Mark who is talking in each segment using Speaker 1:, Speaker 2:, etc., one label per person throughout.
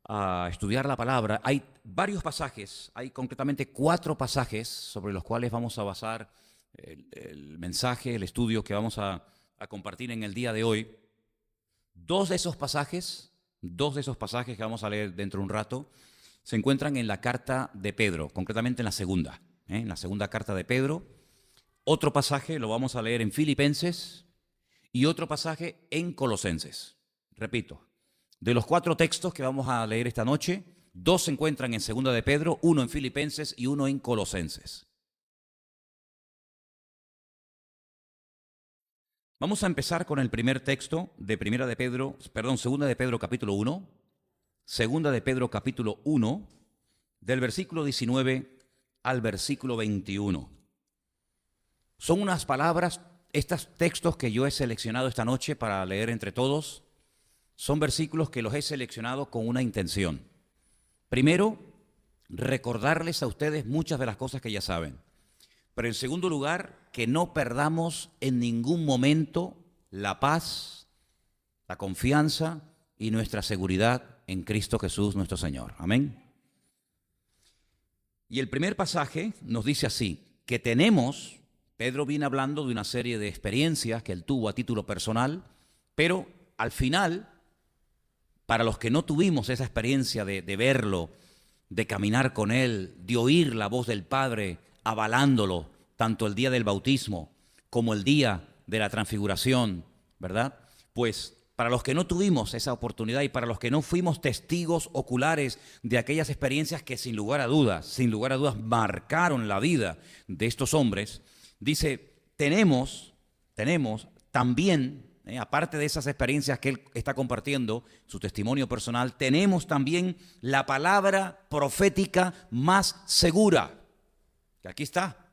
Speaker 1: a estudiar la palabra, hay varios pasajes, hay concretamente 4 pasajes sobre los cuales vamos a basar el mensaje, el estudio que vamos a compartir en el día de hoy. Dos de esos pasajes que vamos a leer dentro de un rato, se encuentran en la carta de Pedro, concretamente en la segunda carta de Pedro. Otro pasaje lo vamos a leer en Filipenses y otro pasaje en Colosenses. Repito, de los 4 textos que vamos a leer esta noche, 2 se encuentran en segunda de Pedro, 1 en Filipenses y 1 en Colosenses. Vamos a empezar con el primer texto de segunda de Pedro capítulo 1, segunda de Pedro capítulo 1, del versículo 19 al versículo 21. Son unas palabras, estos textos que yo he seleccionado esta noche para leer entre todos, son versículos que los he seleccionado con una intención. Primero, recordarles a ustedes muchas de las cosas que ya saben. Pero en segundo lugar, que no perdamos en ningún momento la paz, la confianza y nuestra seguridad en Cristo Jesús nuestro Señor. Amén. Y el primer pasaje nos dice así, que Pedro viene hablando de una serie de experiencias que él tuvo a título personal, pero al final, para los que no tuvimos esa experiencia de verlo, de caminar con él, de oír la voz del Padre avalándolo, tanto el día del bautismo como el día de la transfiguración, ¿verdad? Pues para los que no tuvimos esa oportunidad y para los que no fuimos testigos oculares de aquellas experiencias que sin lugar a dudas marcaron la vida de estos hombres, dice, tenemos también, aparte de esas experiencias que él está compartiendo, su testimonio personal, tenemos también la palabra profética más segura. Que aquí está,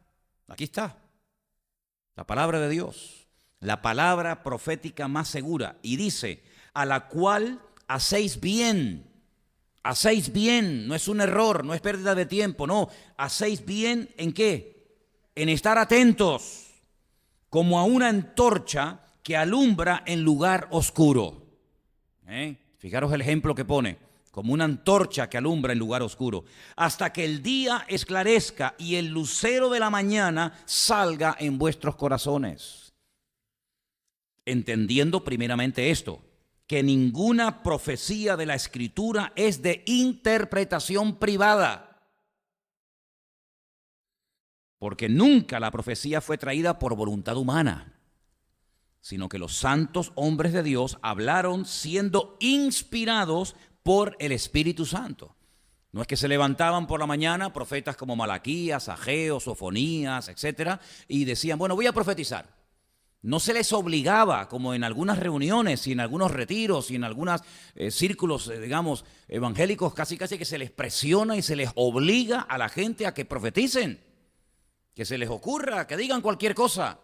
Speaker 1: la palabra de Dios, la palabra profética más segura. Y dice, a la cual hacéis bien, no es un error, no es pérdida de tiempo, no, hacéis bien ¿en qué? En estar atentos, como a una antorcha que alumbra en lugar oscuro. Fijaros el ejemplo que pone, como una antorcha que alumbra en lugar oscuro, hasta que el día esclarezca y el lucero de la mañana salga en vuestros corazones. Entendiendo primeramente esto, que ninguna profecía de la Escritura es de interpretación privada, porque nunca la profecía fue traída por voluntad humana, sino que los santos hombres de Dios hablaron siendo inspirados por el Espíritu Santo. No es que se levantaban por la mañana profetas como Malaquías, Ageo, Sofonías, etcétera, y decían, bueno, voy a profetizar. No se les obligaba, como en algunas reuniones y en algunos retiros y en algunos círculos, digamos, evangélicos, casi que se les presiona y se les obliga a la gente a que profeticen, que se les ocurra, que digan cualquier cosa.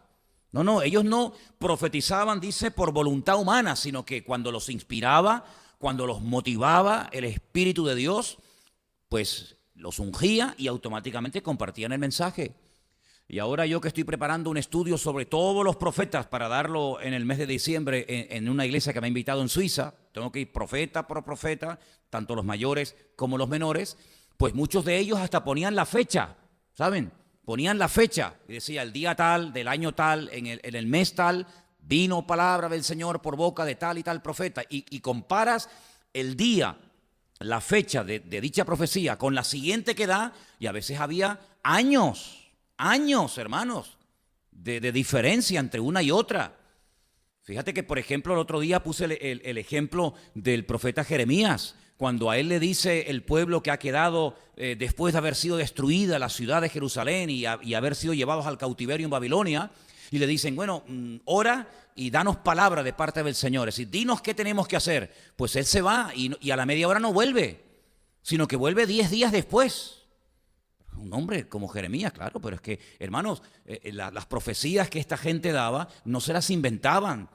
Speaker 1: No, ellos no profetizaban, dice, por voluntad humana, sino que cuando los inspiraba, cuando los motivaba el Espíritu de Dios, pues los ungía y automáticamente compartían el mensaje. Y ahora yo que estoy preparando un estudio sobre todos los profetas para darlo en el mes de diciembre en una iglesia que me ha invitado en Suiza, tengo que ir profeta por profeta, tanto los mayores como los menores, pues muchos de ellos hasta ponían la fecha, ¿saben? Ponían la fecha y decía el día tal, del año tal, en el mes tal, vino palabra del Señor por boca de tal y tal profeta. Y comparas el día, la fecha de dicha profecía con la siguiente que da, y a veces había años, hermanos, de diferencia entre una y otra. Fíjate que, por ejemplo, el otro día puse el ejemplo del profeta Jeremías, cuando a él le dice el pueblo que ha quedado después de haber sido destruida la ciudad de Jerusalén y haber sido llevados al cautiverio en Babilonia, y le dicen, bueno, ora y danos palabra de parte del Señor, es decir, dinos qué tenemos que hacer. Pues él se va y a la media hora no vuelve, sino que vuelve 10 días después. Un hombre como Jeremías, claro, pero es que, hermanos, las profecías que esta gente daba no se las inventaban,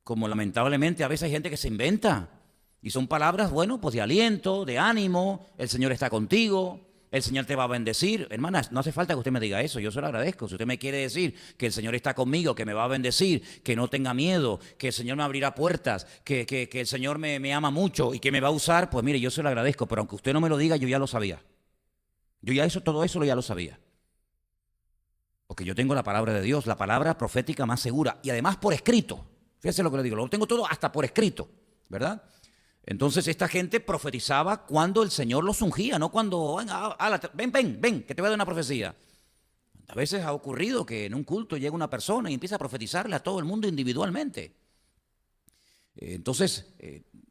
Speaker 1: como lamentablemente a veces hay gente que se inventa. Y son palabras, bueno, pues de aliento, de ánimo, el Señor está contigo, el Señor te va a bendecir. Hermanas, no hace falta que usted me diga eso, yo se lo agradezco. Si usted me quiere decir que el Señor está conmigo, que me va a bendecir, que no tenga miedo, que el Señor me abrirá puertas, que el Señor me ama mucho y que me va a usar, pues mire, yo se lo agradezco, pero aunque usted no me lo diga, yo ya lo sabía. Yo ya todo eso ya lo sabía. Porque yo tengo la palabra de Dios, la palabra profética más segura, y además por escrito. Fíjese lo que le digo, lo tengo todo hasta por escrito, ¿verdad? Entonces esta gente profetizaba cuando el Señor los ungía, no cuando, ven, que te voy a dar una profecía. A veces ha ocurrido que en un culto llega una persona y empieza a profetizarle a todo el mundo individualmente. Entonces,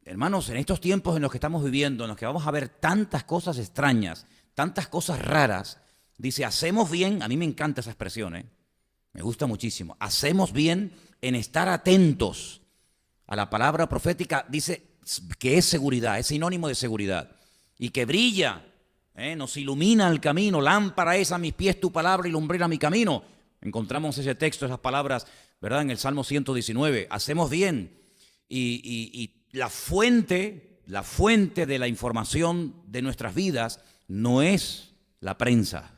Speaker 1: hermanos, en estos tiempos en los que estamos viviendo, en los que vamos a ver tantas cosas extrañas, tantas cosas raras, dice, hacemos bien, a mí me encanta esa expresión, me gusta muchísimo, hacemos bien en estar atentos a la palabra profética, dice que es seguridad, es sinónimo de seguridad, y que brilla, nos ilumina el camino, lámpara es a mis pies tu palabra y lumbrera mi camino. Encontramos ese texto, esas palabras, ¿verdad? En el Salmo 119, hacemos bien, y la fuente de la información de nuestras vidas no es la prensa.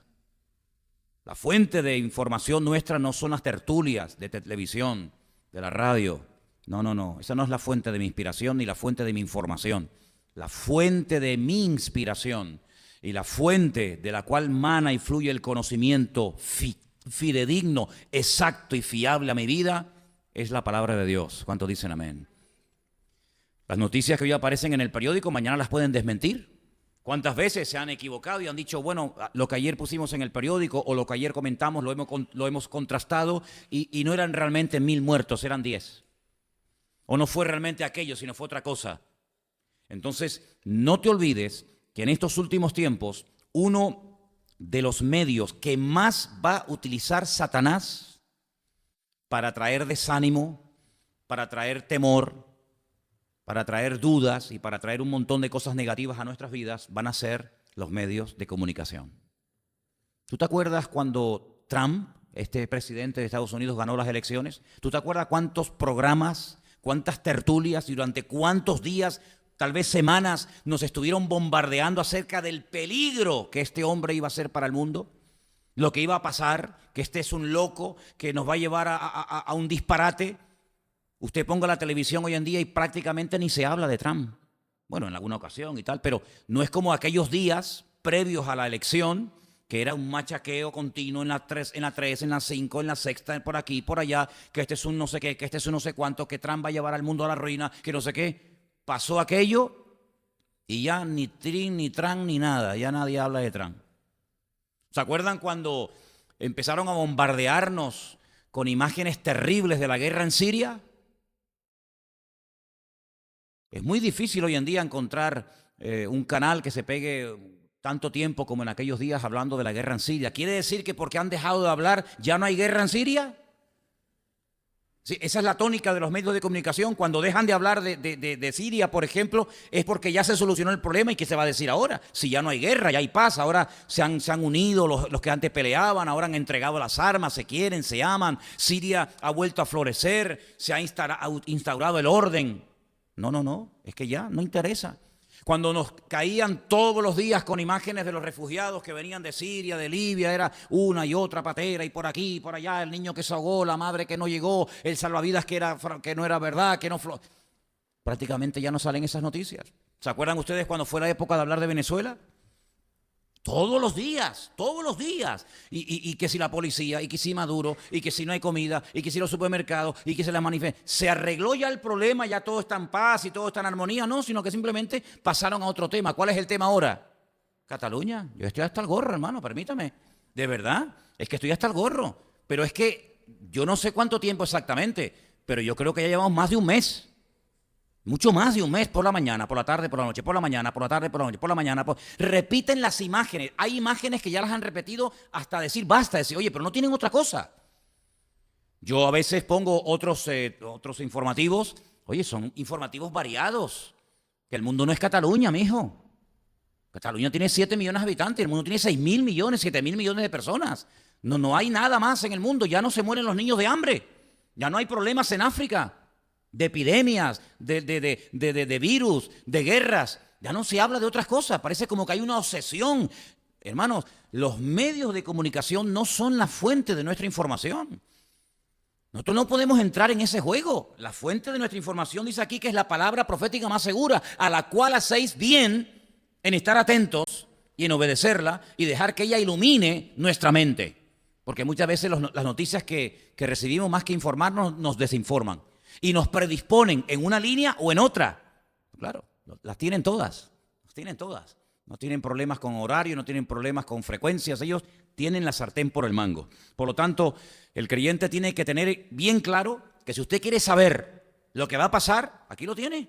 Speaker 1: La fuente de información nuestra no son las tertulias de televisión, de la radio. No. Esa no es la fuente de mi inspiración ni la fuente de mi información. La fuente de mi inspiración y la fuente de la cual mana y fluye el conocimiento fidedigno, exacto y fiable a mi vida es la palabra de Dios. ¿Cuántos dicen amén? Las noticias que hoy aparecen en el periódico mañana las pueden desmentir. ¿Cuántas veces se han equivocado y han dicho, bueno, lo que ayer pusimos en el periódico o lo que ayer comentamos lo hemos contrastado y no eran realmente 1000 muertos, eran 10? O no fue realmente aquello, sino fue otra cosa. Entonces, no te olvides que en estos últimos tiempos, uno de los medios que más va a utilizar Satanás para traer desánimo, para traer temor, para traer dudas y para traer un montón de cosas negativas a nuestras vidas, van a ser los medios de comunicación. ¿Tú te acuerdas cuando Trump, este presidente de Estados Unidos, ganó las elecciones? ¿Tú te acuerdas cuántos programas, cuántas tertulias y durante cuántos días, tal vez semanas, nos estuvieron bombardeando acerca del peligro que este hombre iba a ser para el mundo? Lo que iba a pasar, que este es un loco, que nos va a llevar a un disparate. Usted ponga la televisión hoy en día y prácticamente ni se habla de Trump. Bueno, en alguna ocasión y tal, pero no es como aquellos días previos a la elección, que era un machaqueo continuo en la 3, en la 5, en la sexta, por aquí, por allá, que este es un no sé qué, que este es un no sé cuánto, que Trump va a llevar al mundo a la ruina, que no sé qué. Pasó aquello y ya ni Trin, ni Trump, ni nada, ya nadie habla de Trump. ¿Se acuerdan cuando empezaron a bombardearnos con imágenes terribles de la guerra en Siria? Es muy difícil hoy en día encontrar un canal que se pegue tanto tiempo como en aquellos días hablando de la guerra en Siria. ¿Quiere decir que porque han dejado de hablar ya no hay guerra en Siria? Sí, esa es la tónica de los medios de comunicación. Cuando dejan de hablar de Siria, por ejemplo, es porque ya se solucionó el problema. ¿Y qué se va a decir ahora? Si ya no hay guerra, ya hay paz, ahora se han unido los que antes peleaban, ahora han entregado las armas, se quieren, se aman. Siria ha vuelto a florecer, se ha instaurado el orden. No, es que ya no interesa. Cuando nos caían todos los días con imágenes de los refugiados que venían de Siria, de Libia, era una y otra patera y por aquí, por allá, el niño que se ahogó, la madre que no llegó, el salvavidas que no era verdad, que no prácticamente ya no salen esas noticias. ¿Se acuerdan ustedes cuando fue la época de hablar de Venezuela? Todos los días. Y que si la policía, y que si Maduro, y que si no hay comida, y que si los supermercados, y que se la manifiesta. ¿Se arregló ya el problema? ¿Ya todo está en paz y todo está en armonía? No, sino que simplemente pasaron a otro tema. ¿Cuál es el tema ahora? Cataluña. Yo estoy hasta el gorro, hermano, permítame. De verdad, es que estoy hasta el gorro. Pero es que yo no sé cuánto tiempo exactamente, pero yo creo que ya llevamos más de un mes. Mucho más de un mes, por la mañana, por la tarde, por la noche, por la mañana, por la tarde, por la noche, por la mañana. Repiten las imágenes. Hay imágenes que ya las han repetido hasta decir basta, decir, oye, pero no tienen otra cosa. Yo a veces pongo otros informativos. Oye, son informativos variados. Que el mundo no es Cataluña, mijo. Cataluña tiene 7 millones de habitantes, el mundo tiene 6.000 millones, 7.000 millones de personas. No hay nada más en el mundo. Ya no se mueren los niños de hambre. Ya no hay problemas en África. De epidemias, de virus, de guerras. Ya no se habla de otras cosas. Parece como que hay una obsesión. hermanos, los medios de comunicación no son la fuente de nuestra información. Nosotros no podemos entrar en ese juego. La fuente de nuestra información dice aquí que es la palabra profética más segura, a la cual hacéis bien en estar atentos y en obedecerla y dejar que ella ilumine nuestra mente. Porque muchas veces las noticias que recibimos, más que informarnos, nos desinforman y nos predisponen en una línea o en otra. Claro, las tienen todas, las tienen todas. No tienen problemas con horario, no tienen problemas con frecuencias, ellos tienen la sartén por el mango. Por lo tanto, el creyente tiene que tener bien claro que si usted quiere saber lo que va a pasar, aquí lo tiene,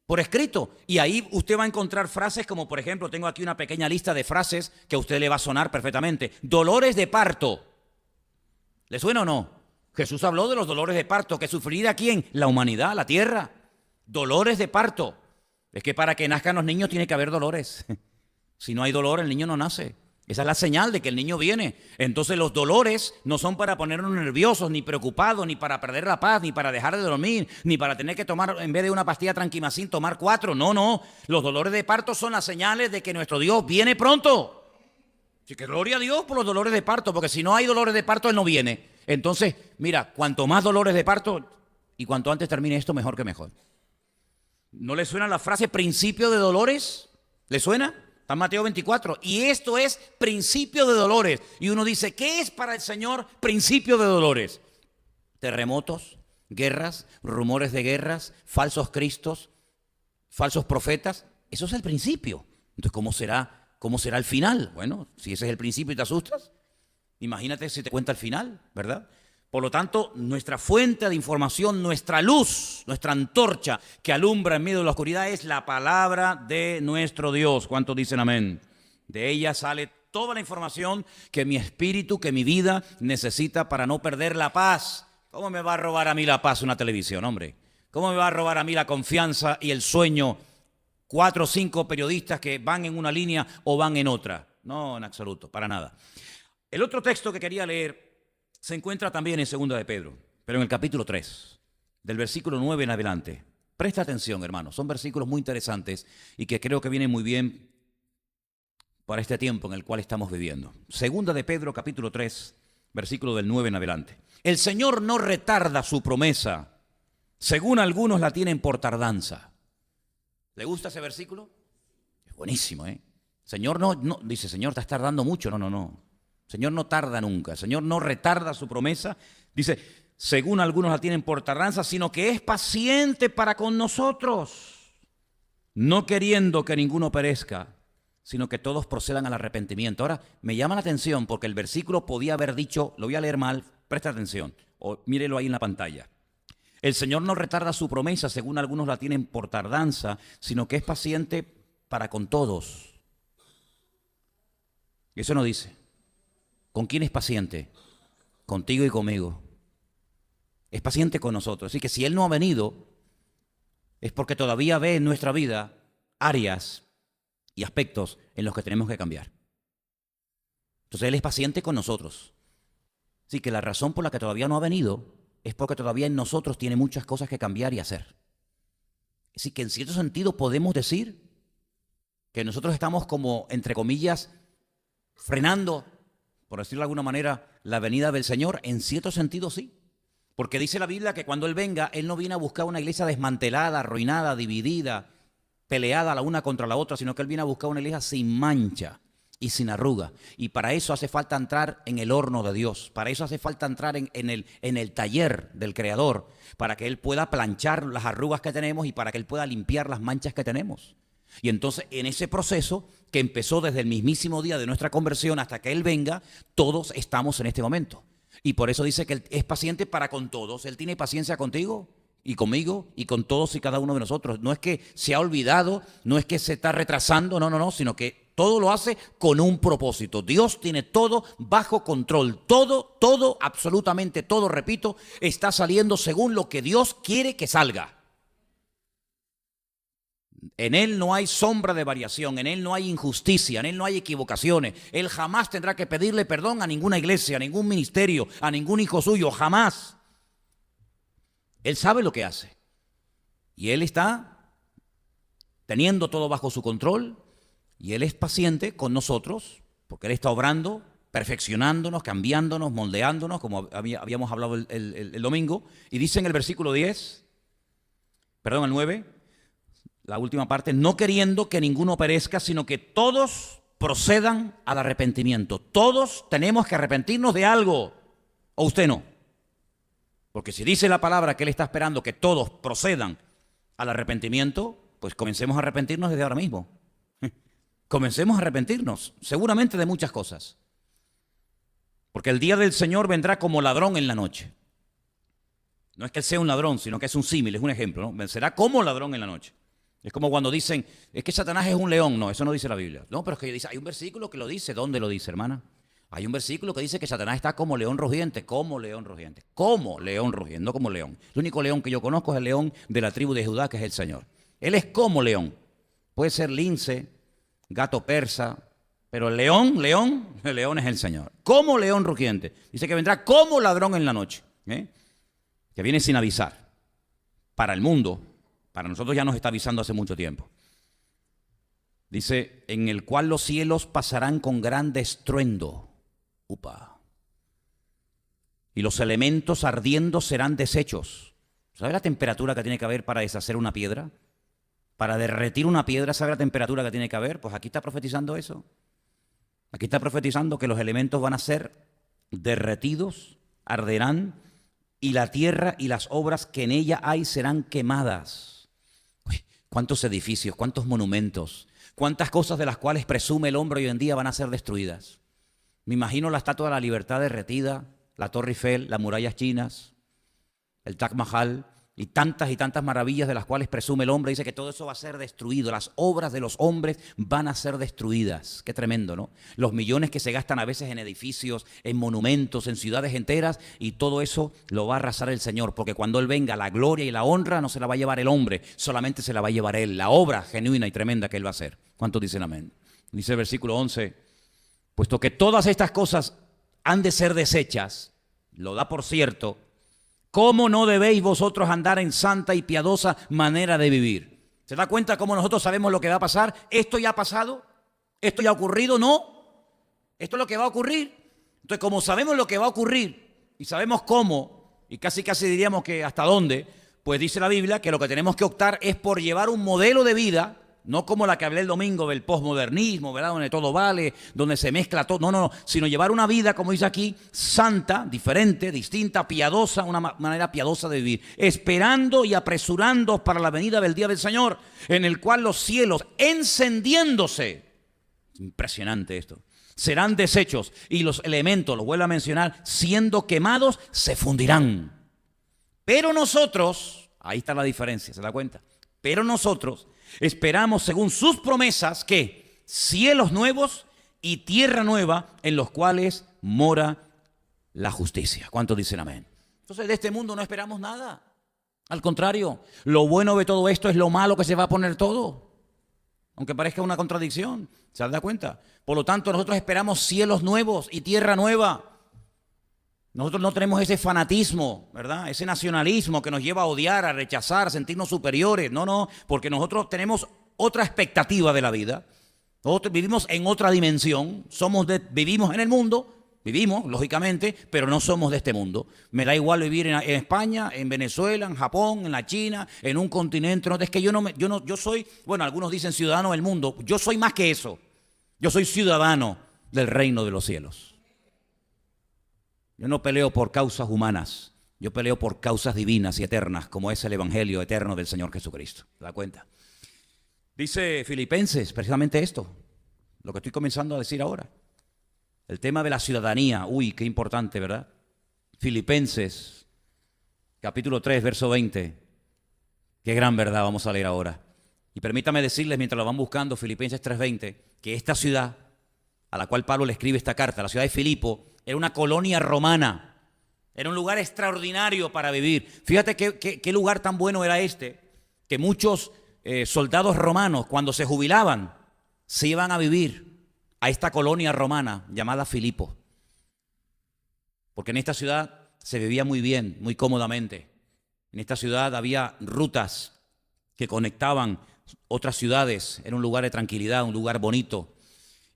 Speaker 1: por escrito. Y ahí usted va a encontrar frases como, por ejemplo, tengo aquí una pequeña lista de frases que a usted le va a sonar perfectamente. Dolores de parto. ¿Le suena o no? Jesús habló de los dolores de parto que sufriría ¿quién? La humanidad, la tierra. Dolores de parto. Es que para que nazcan los niños tiene que haber dolores. Si no hay dolor, el niño no nace. Esa es la señal de que el niño viene. Entonces los dolores no son para ponernos nerviosos, ni preocupados, ni para perder la paz, ni para dejar de dormir, ni para tener que tomar, en vez de una pastilla Tranquimacin, tomar 4. No, no. Los dolores de parto son las señales de que nuestro Dios viene pronto. Así que gloria a Dios por los dolores de parto, porque si no hay dolores de parto, Él no viene. Entonces, mira, cuanto más dolores de parto y cuanto antes termine esto, mejor que mejor. ¿No le suena la frase principio de dolores? ¿Le suena? Está en Mateo 24. Y esto es principio de dolores. Y uno dice, ¿qué es para el Señor principio de dolores? Terremotos, guerras, rumores de guerras, falsos cristos, falsos profetas. Eso es el principio. Entonces, ¿cómo será el final? Bueno, si ese es el principio y te asustas, imagínate si te cuenta el final, ¿verdad? Por lo tanto, nuestra fuente de información, nuestra luz, nuestra antorcha que alumbra en medio de la oscuridad es la palabra de nuestro Dios. ¿Cuántos dicen amén? De ella sale toda la información que mi espíritu, que mi vida necesita para no perder la paz. ¿Cómo me va a robar a mí la paz una televisión, hombre? ¿Cómo me va a robar a mí la confianza y el sueño 4 o 5 periodistas que van en una línea o van en otra? No, en absoluto, para nada. El otro texto que quería leer se encuentra también en 2 de Pedro, pero en el capítulo 3, del versículo 9 en adelante. Presta atención, hermanos, son versículos muy interesantes y que creo que vienen muy bien para este tiempo en el cual estamos viviendo. 2 de Pedro, capítulo 3, versículo del 9 en adelante. El Señor no retarda su promesa, según algunos la tienen por tardanza. ¿Le gusta ese versículo? Es buenísimo, ¿eh? Señor no dice, Señor, estás tardando mucho. No. Señor no tarda nunca, el Señor no retarda su promesa. Dice, según algunos la tienen por tardanza, sino que es paciente para con nosotros, no queriendo que ninguno perezca, sino que todos procedan al arrepentimiento. Ahora, me llama la atención porque el versículo podía haber dicho, lo voy a leer mal, presta atención, o mírelo ahí en la pantalla. El Señor no retarda su promesa, según algunos la tienen por tardanza, sino que es paciente para con todos. Eso no dice. ¿Con quién es paciente? Contigo y conmigo. Es paciente con nosotros. Así que si Él no ha venido, es porque todavía ve en nuestra vida áreas y aspectos en los que tenemos que cambiar. Entonces Él es paciente con nosotros. Así que la razón por la que todavía no ha venido es porque todavía en nosotros tiene muchas cosas que cambiar y hacer. Así que en cierto sentido podemos decir que nosotros estamos como, entre comillas, frenando, por decirlo de alguna manera, la venida del Señor. En cierto sentido sí, porque dice la Biblia que cuando Él venga, Él no viene a buscar una iglesia desmantelada, arruinada, dividida, peleada la una contra la otra, sino que Él viene a buscar una iglesia sin mancha y sin arruga. Y para eso hace falta entrar en el horno de Dios, para eso hace falta entrar en el taller del Creador, para que Él pueda planchar las arrugas que tenemos y para que Él pueda limpiar las manchas que tenemos. Y entonces en ese proceso que empezó desde el mismísimo día de nuestra conversión hasta que Él venga, todos estamos en este momento. Y por eso dice que Él es paciente para con todos. Él tiene paciencia contigo y conmigo y con todos y cada uno de nosotros. No es que se ha olvidado, no es que se está retrasando, no, sino que todo lo hace con un propósito. Dios tiene todo bajo control. Todo, absolutamente todo, repito, está saliendo según lo que Dios quiere que salga. En Él no hay sombra de variación, en Él no hay injusticia, en Él no hay equivocaciones. Él jamás tendrá que pedirle perdón a ninguna iglesia, a ningún ministerio, a ningún hijo suyo, jamás. Él sabe lo que hace. Y Él está teniendo todo bajo su control, Y Él es paciente con nosotros, porque Él está obrando, perfeccionándonos, cambiándonos, moldeándonos, como habíamos hablado el domingo. Y dice en el versículo 10, perdón, el 9, la última parte, no queriendo que ninguno perezca, sino que todos procedan al arrepentimiento. Todos tenemos que arrepentirnos de algo, o usted no. Porque si dice la palabra que Él está esperando que todos procedan al arrepentimiento, pues comencemos a arrepentirnos desde ahora mismo. Comencemos a arrepentirnos, seguramente de muchas cosas. Porque el día del Señor vendrá como ladrón en la noche. No es que Él sea un ladrón, sino que es un símil, es un ejemplo, ¿no? Vencerá como ladrón en la noche. Es como cuando dicen, es que Satanás es un león. No, eso no dice la Biblia. No, pero es que dice, hay un versículo que lo dice. ¿Dónde lo dice, hermana? Hay un versículo que dice que Satanás está como león rugiente, como león rugiente, como león rugiente, no como león. El único león que yo conozco es el león de la tribu de Judá, que es el Señor. Él es como león. Puede ser lince, gato persa, pero el león es el Señor. Como león rugiente. Dice que vendrá como ladrón en la noche, que viene sin avisar. Para el mundo, para nosotros ya nos está avisando hace mucho tiempo. Dice, en el cual los cielos pasarán con gran estruendo. Upa. Y los elementos ardiendo serán deshechos. ¿Sabe la temperatura que tiene que haber para deshacer una piedra? Para derretir una piedra, ¿sabe la temperatura que tiene que haber? Pues aquí está profetizando eso. Aquí está profetizando que los elementos van a ser derretidos, arderán, y la tierra y las obras que en ella hay serán quemadas. Uy, ¿cuántos edificios, cuántos monumentos, cuántas cosas de las cuales presume el hombre hoy en día van a ser destruidas? Me imagino la Estatua de la Libertad derretida, la Torre Eiffel, las murallas chinas, el Taj Mahal y tantas maravillas de las cuales presume el hombre. Dice que todo eso va a ser destruido, las obras de los hombres van a ser destruidas. Qué tremendo, ¿no? Los millones que se gastan a veces en edificios, en monumentos, en ciudades enteras, y todo eso lo va a arrasar el Señor, porque cuando Él venga, la gloria y la honra no se la va a llevar el hombre, solamente se la va a llevar Él, la obra genuina y tremenda que Él va a hacer. ¿Cuántos dicen amén? Dice el versículo 11, puesto que todas estas cosas han de ser deshechas, lo da por cierto, ¿cómo no debéis vosotros andar en santa y piadosa manera de vivir? ¿Se da cuenta cómo nosotros sabemos lo que va a pasar? ¿Esto ya ha pasado? ¿Esto ya ha ocurrido? No. Esto es lo que va a ocurrir. Entonces, como sabemos lo que va a ocurrir y sabemos cómo, y casi diríamos que hasta dónde, pues dice la Biblia que lo que tenemos que optar es por llevar un modelo de vida, no como la que hablé el domingo del posmodernismo, ¿verdad? Donde todo vale, donde se mezcla todo. No, sino llevar una vida, como dice aquí, santa, diferente, distinta, piadosa, una manera piadosa de vivir, esperando y apresurando para la venida del día del Señor, en el cual los cielos encendiéndose, impresionante esto, serán deshechos y los elementos, lo vuelvo a mencionar, siendo quemados, se fundirán. Pero nosotros, ahí está la diferencia, ¿se da cuenta? Pero nosotros esperamos, según sus promesas, que cielos nuevos y tierra nueva en los cuales mora la justicia. ¿Cuántos dicen amén? Entonces, de este mundo no esperamos nada. Al contrario, lo bueno de todo esto es lo malo que se va a poner todo. Aunque parezca una contradicción, ¿se da cuenta? Por lo tanto, nosotros esperamos cielos nuevos y tierra nueva. Nosotros no tenemos ese fanatismo, ¿verdad? Ese nacionalismo que nos lleva a odiar, a rechazar, a sentirnos superiores. No, porque nosotros tenemos otra expectativa de la vida. Nosotros vivimos en otra dimensión. Vivimos en el mundo, vivimos, lógicamente, pero no somos de este mundo. Me da igual vivir en España, en Venezuela, en Japón, en la China, en un continente. No, es que yo soy, bueno, algunos dicen ciudadano del mundo. Yo soy más que eso. Yo soy ciudadano del reino de los cielos. Yo no peleo por causas humanas, yo peleo por causas divinas y eternas, como es el Evangelio eterno del Señor Jesucristo. ¿Te das cuenta? Dice Filipenses precisamente esto, lo que estoy comenzando a decir ahora. El tema de la ciudadanía, uy, qué importante, ¿verdad? Filipenses, capítulo 3, verso 20. Qué gran verdad vamos a leer ahora. Y permítame decirles, mientras lo van buscando, Filipenses 3:20, que esta ciudad a la cual Pablo le escribe esta carta, la ciudad de Filipo, era una colonia romana, era un lugar extraordinario para vivir. Fíjate qué lugar tan bueno era este, que muchos soldados romanos, cuando se jubilaban, se iban a vivir a esta colonia romana llamada Filipo. Porque en esta ciudad se vivía muy bien, muy cómodamente. En esta ciudad había rutas que conectaban otras ciudades, era un lugar de tranquilidad, un lugar bonito.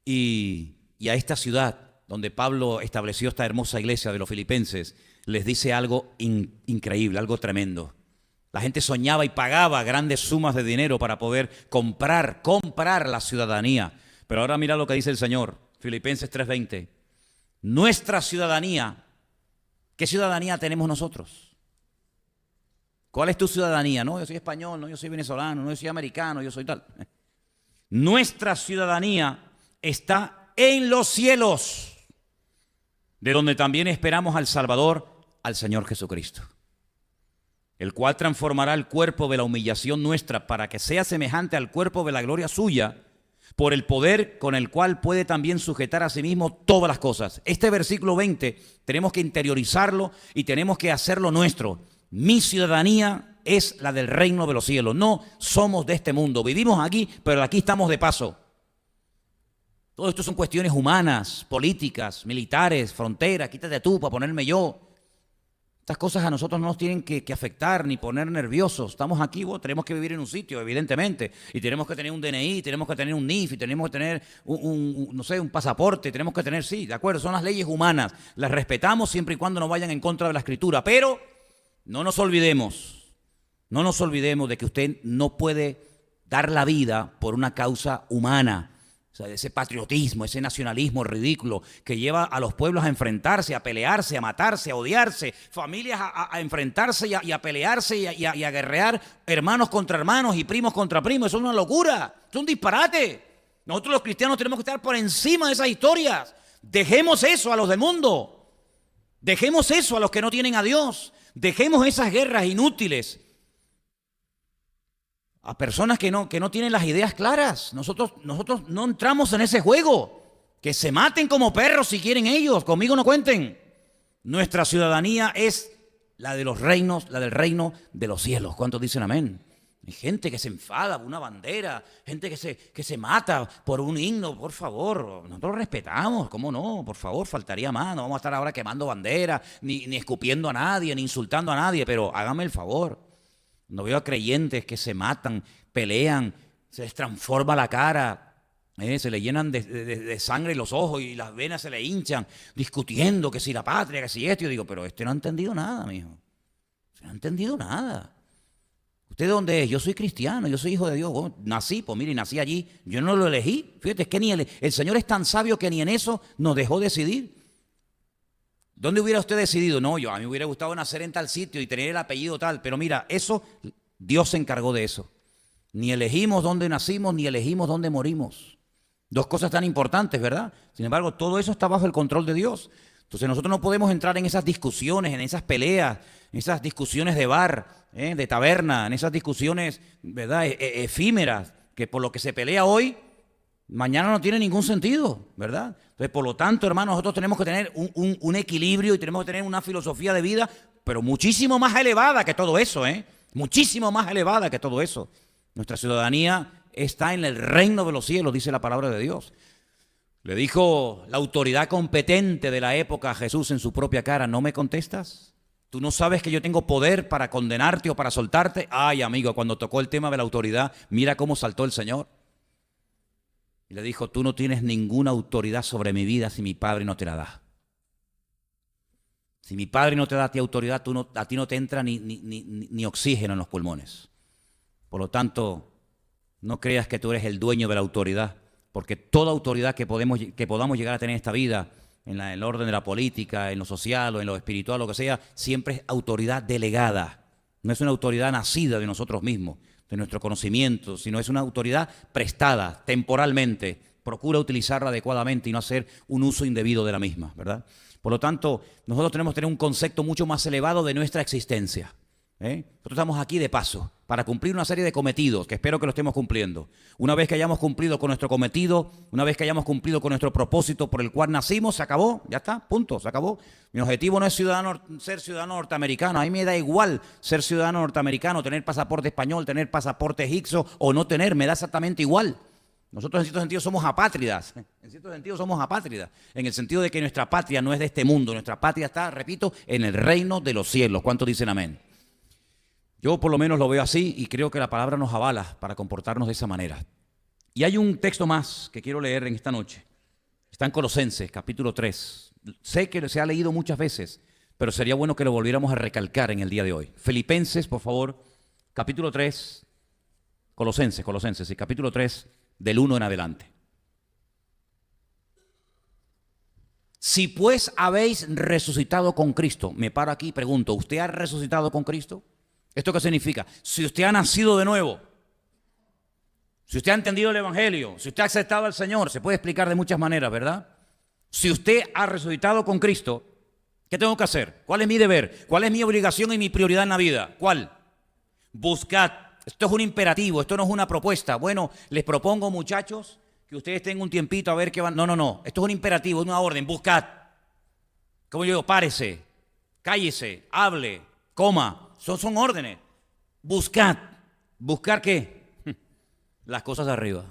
Speaker 1: Y a esta ciudad donde Pablo estableció esta hermosa iglesia de los filipenses, les dice algo increíble, algo tremendo. La gente soñaba y pagaba grandes sumas de dinero para poder comprar la ciudadanía. Pero ahora mira lo que dice el Señor, Filipenses 3:20. Nuestra ciudadanía, ¿qué ciudadanía tenemos nosotros? ¿Cuál es tu ciudadanía? No, yo soy español, no, yo soy venezolano, no, yo soy americano, yo soy tal. Nuestra ciudadanía está en los cielos, de donde también esperamos al Salvador, al Señor Jesucristo, el cual transformará el cuerpo de la humillación nuestra para que sea semejante al cuerpo de la gloria suya, por el poder con el cual puede también sujetar a sí mismo todas las cosas. Este versículo 20 tenemos que interiorizarlo y tenemos que hacerlo nuestro. Mi ciudadanía es la del reino de los cielos. No somos de este mundo. Vivimos aquí, pero aquí estamos de paso. Todo esto son cuestiones humanas, políticas, militares, fronteras. Quítate tú para ponerme yo. Estas cosas a nosotros no nos tienen que afectar ni poner nerviosos. Estamos aquí, tenemos que vivir en un sitio, evidentemente. Y tenemos que tener un DNI, tenemos que tener un NIF, y tenemos que tener un pasaporte, tenemos que tener, sí, de acuerdo, son las leyes humanas. Las respetamos siempre y cuando no vayan en contra de la Escritura. Pero no nos olvidemos de que usted no puede dar la vida por una causa humana. O sea, ese patriotismo, ese nacionalismo ridículo que lleva a los pueblos a enfrentarse, a pelearse, a matarse, a odiarse, familias a enfrentarse y a pelearse y a guerrear, hermanos contra hermanos y primos contra primos. Eso es una locura, es un disparate. Nosotros los cristianos tenemos que estar por encima de esas historias. Dejemos eso a los del mundo. Dejemos eso a los que no tienen a Dios. Dejemos esas guerras inútiles a personas que no tienen las ideas claras. Nosotros no entramos en ese juego. Que se maten como perros si quieren ellos. Conmigo no cuenten. Nuestra ciudadanía es la de los reinos, la del reino de los cielos. ¿Cuántos dicen amén? Hay gente que se enfada por una bandera, gente que se mata por un himno. Por favor, nosotros respetamos, ¿cómo no? Por favor, faltaría más. No vamos a estar ahora quemando banderas, ni escupiendo a nadie, ni insultando a nadie, pero hágame el favor. No veo a creyentes que se matan, pelean, se les transforma la cara, se le llenan de sangre los ojos y las venas se le hinchan, discutiendo que si la patria, que si esto. Yo digo, pero no ha entendido nada, mijo. No ha entendido nada. ¿Usted de dónde es? Yo soy cristiano, yo soy hijo de Dios. Bueno, nací, pues mire, nací allí. Yo no lo elegí. Fíjate, es que ni el Señor es tan sabio que ni en eso nos dejó decidir. ¿Dónde hubiera usted decidido? No, a mí me hubiera gustado nacer en tal sitio y tener el apellido tal. Pero mira, eso, Dios se encargó de eso. Ni elegimos dónde nacimos, ni elegimos dónde morimos. Dos cosas tan importantes, ¿verdad? Sin embargo, todo eso está bajo el control de Dios. Entonces nosotros no podemos entrar en esas discusiones, en esas peleas, en esas discusiones de bar, de taberna, en esas discusiones, ¿verdad?, efímeras, que por lo que se pelea hoy, mañana no tiene ningún sentido, ¿verdad? Entonces, por lo tanto, hermanos, nosotros tenemos que tener un equilibrio y tenemos que tener una filosofía de vida, pero muchísimo más elevada que todo eso, muchísimo más elevada que todo eso. Nuestra ciudadanía está en el reino de los cielos, dice la palabra de Dios. Le dijo la autoridad competente de la época a Jesús en su propia cara, ¿no me contestas? ¿Tú no sabes que yo tengo poder para condenarte o para soltarte? Ay, amigo, cuando tocó el tema de la autoridad, mira cómo saltó el Señor. Y le dijo, tú no tienes ninguna autoridad sobre mi vida si mi Padre no te la da. Si mi Padre no te da a ti autoridad, a ti no te entra ni oxígeno en los pulmones. Por lo tanto, no creas que tú eres el dueño de la autoridad, porque toda autoridad que podamos llegar a tener en esta vida, en el orden de la política, en lo social o en lo espiritual, lo que sea, siempre es autoridad delegada. No es una autoridad nacida de nosotros mismos, de nuestro conocimiento, sino es una autoridad prestada temporalmente. Procura utilizarla adecuadamente y no hacer un uso indebido de la misma, ¿verdad? Por lo tanto, nosotros tenemos que tener un concepto mucho más elevado de nuestra existencia. Nosotros estamos aquí de paso para cumplir una serie de cometidos que espero que lo estemos cumpliendo. Una vez que hayamos cumplido con nuestro cometido, una vez que hayamos cumplido con nuestro propósito por el cual nacimos, se acabó, ya está, punto, se acabó. Mi objetivo no es ser ciudadano norteamericano. A mí me da igual ser ciudadano norteamericano, tener pasaporte español, tener pasaporte egipcio o no tener, me da exactamente igual. Nosotros en cierto sentido somos apátridas, en el sentido de que nuestra patria no es de este mundo, nuestra patria está, repito, en el reino de los cielos. ¿Cuántos dicen amén? Yo por lo menos lo veo así y creo que la palabra nos avala para comportarnos de esa manera. Y hay un texto más que quiero leer en esta noche. Está en Colosenses, capítulo 3. Sé que se ha leído muchas veces, pero sería bueno que lo volviéramos a recalcar en el día de hoy. Filipenses, por favor, capítulo 3, Colosenses, sí, capítulo 3, del 1 en adelante. Si pues habéis resucitado con Cristo, me paro aquí y pregunto, ¿usted ha resucitado con Cristo? ¿Esto qué significa? Si usted ha nacido de nuevo, si usted ha entendido el Evangelio, si usted ha aceptado al Señor, se puede explicar de muchas maneras, ¿verdad? Si usted ha resucitado con Cristo, ¿qué tengo que hacer? ¿Cuál es mi deber? ¿Cuál es mi obligación y mi prioridad en la vida? ¿Cuál? Buscad. Esto es un imperativo, esto no es una propuesta. Bueno, les propongo, muchachos, que ustedes tengan un tiempito a ver qué van. No. Esto es un imperativo, es una orden. Buscad. Como yo digo, párese, cállese, hable, coma. Son órdenes. Buscad. ¿Buscar qué? Las cosas de arriba.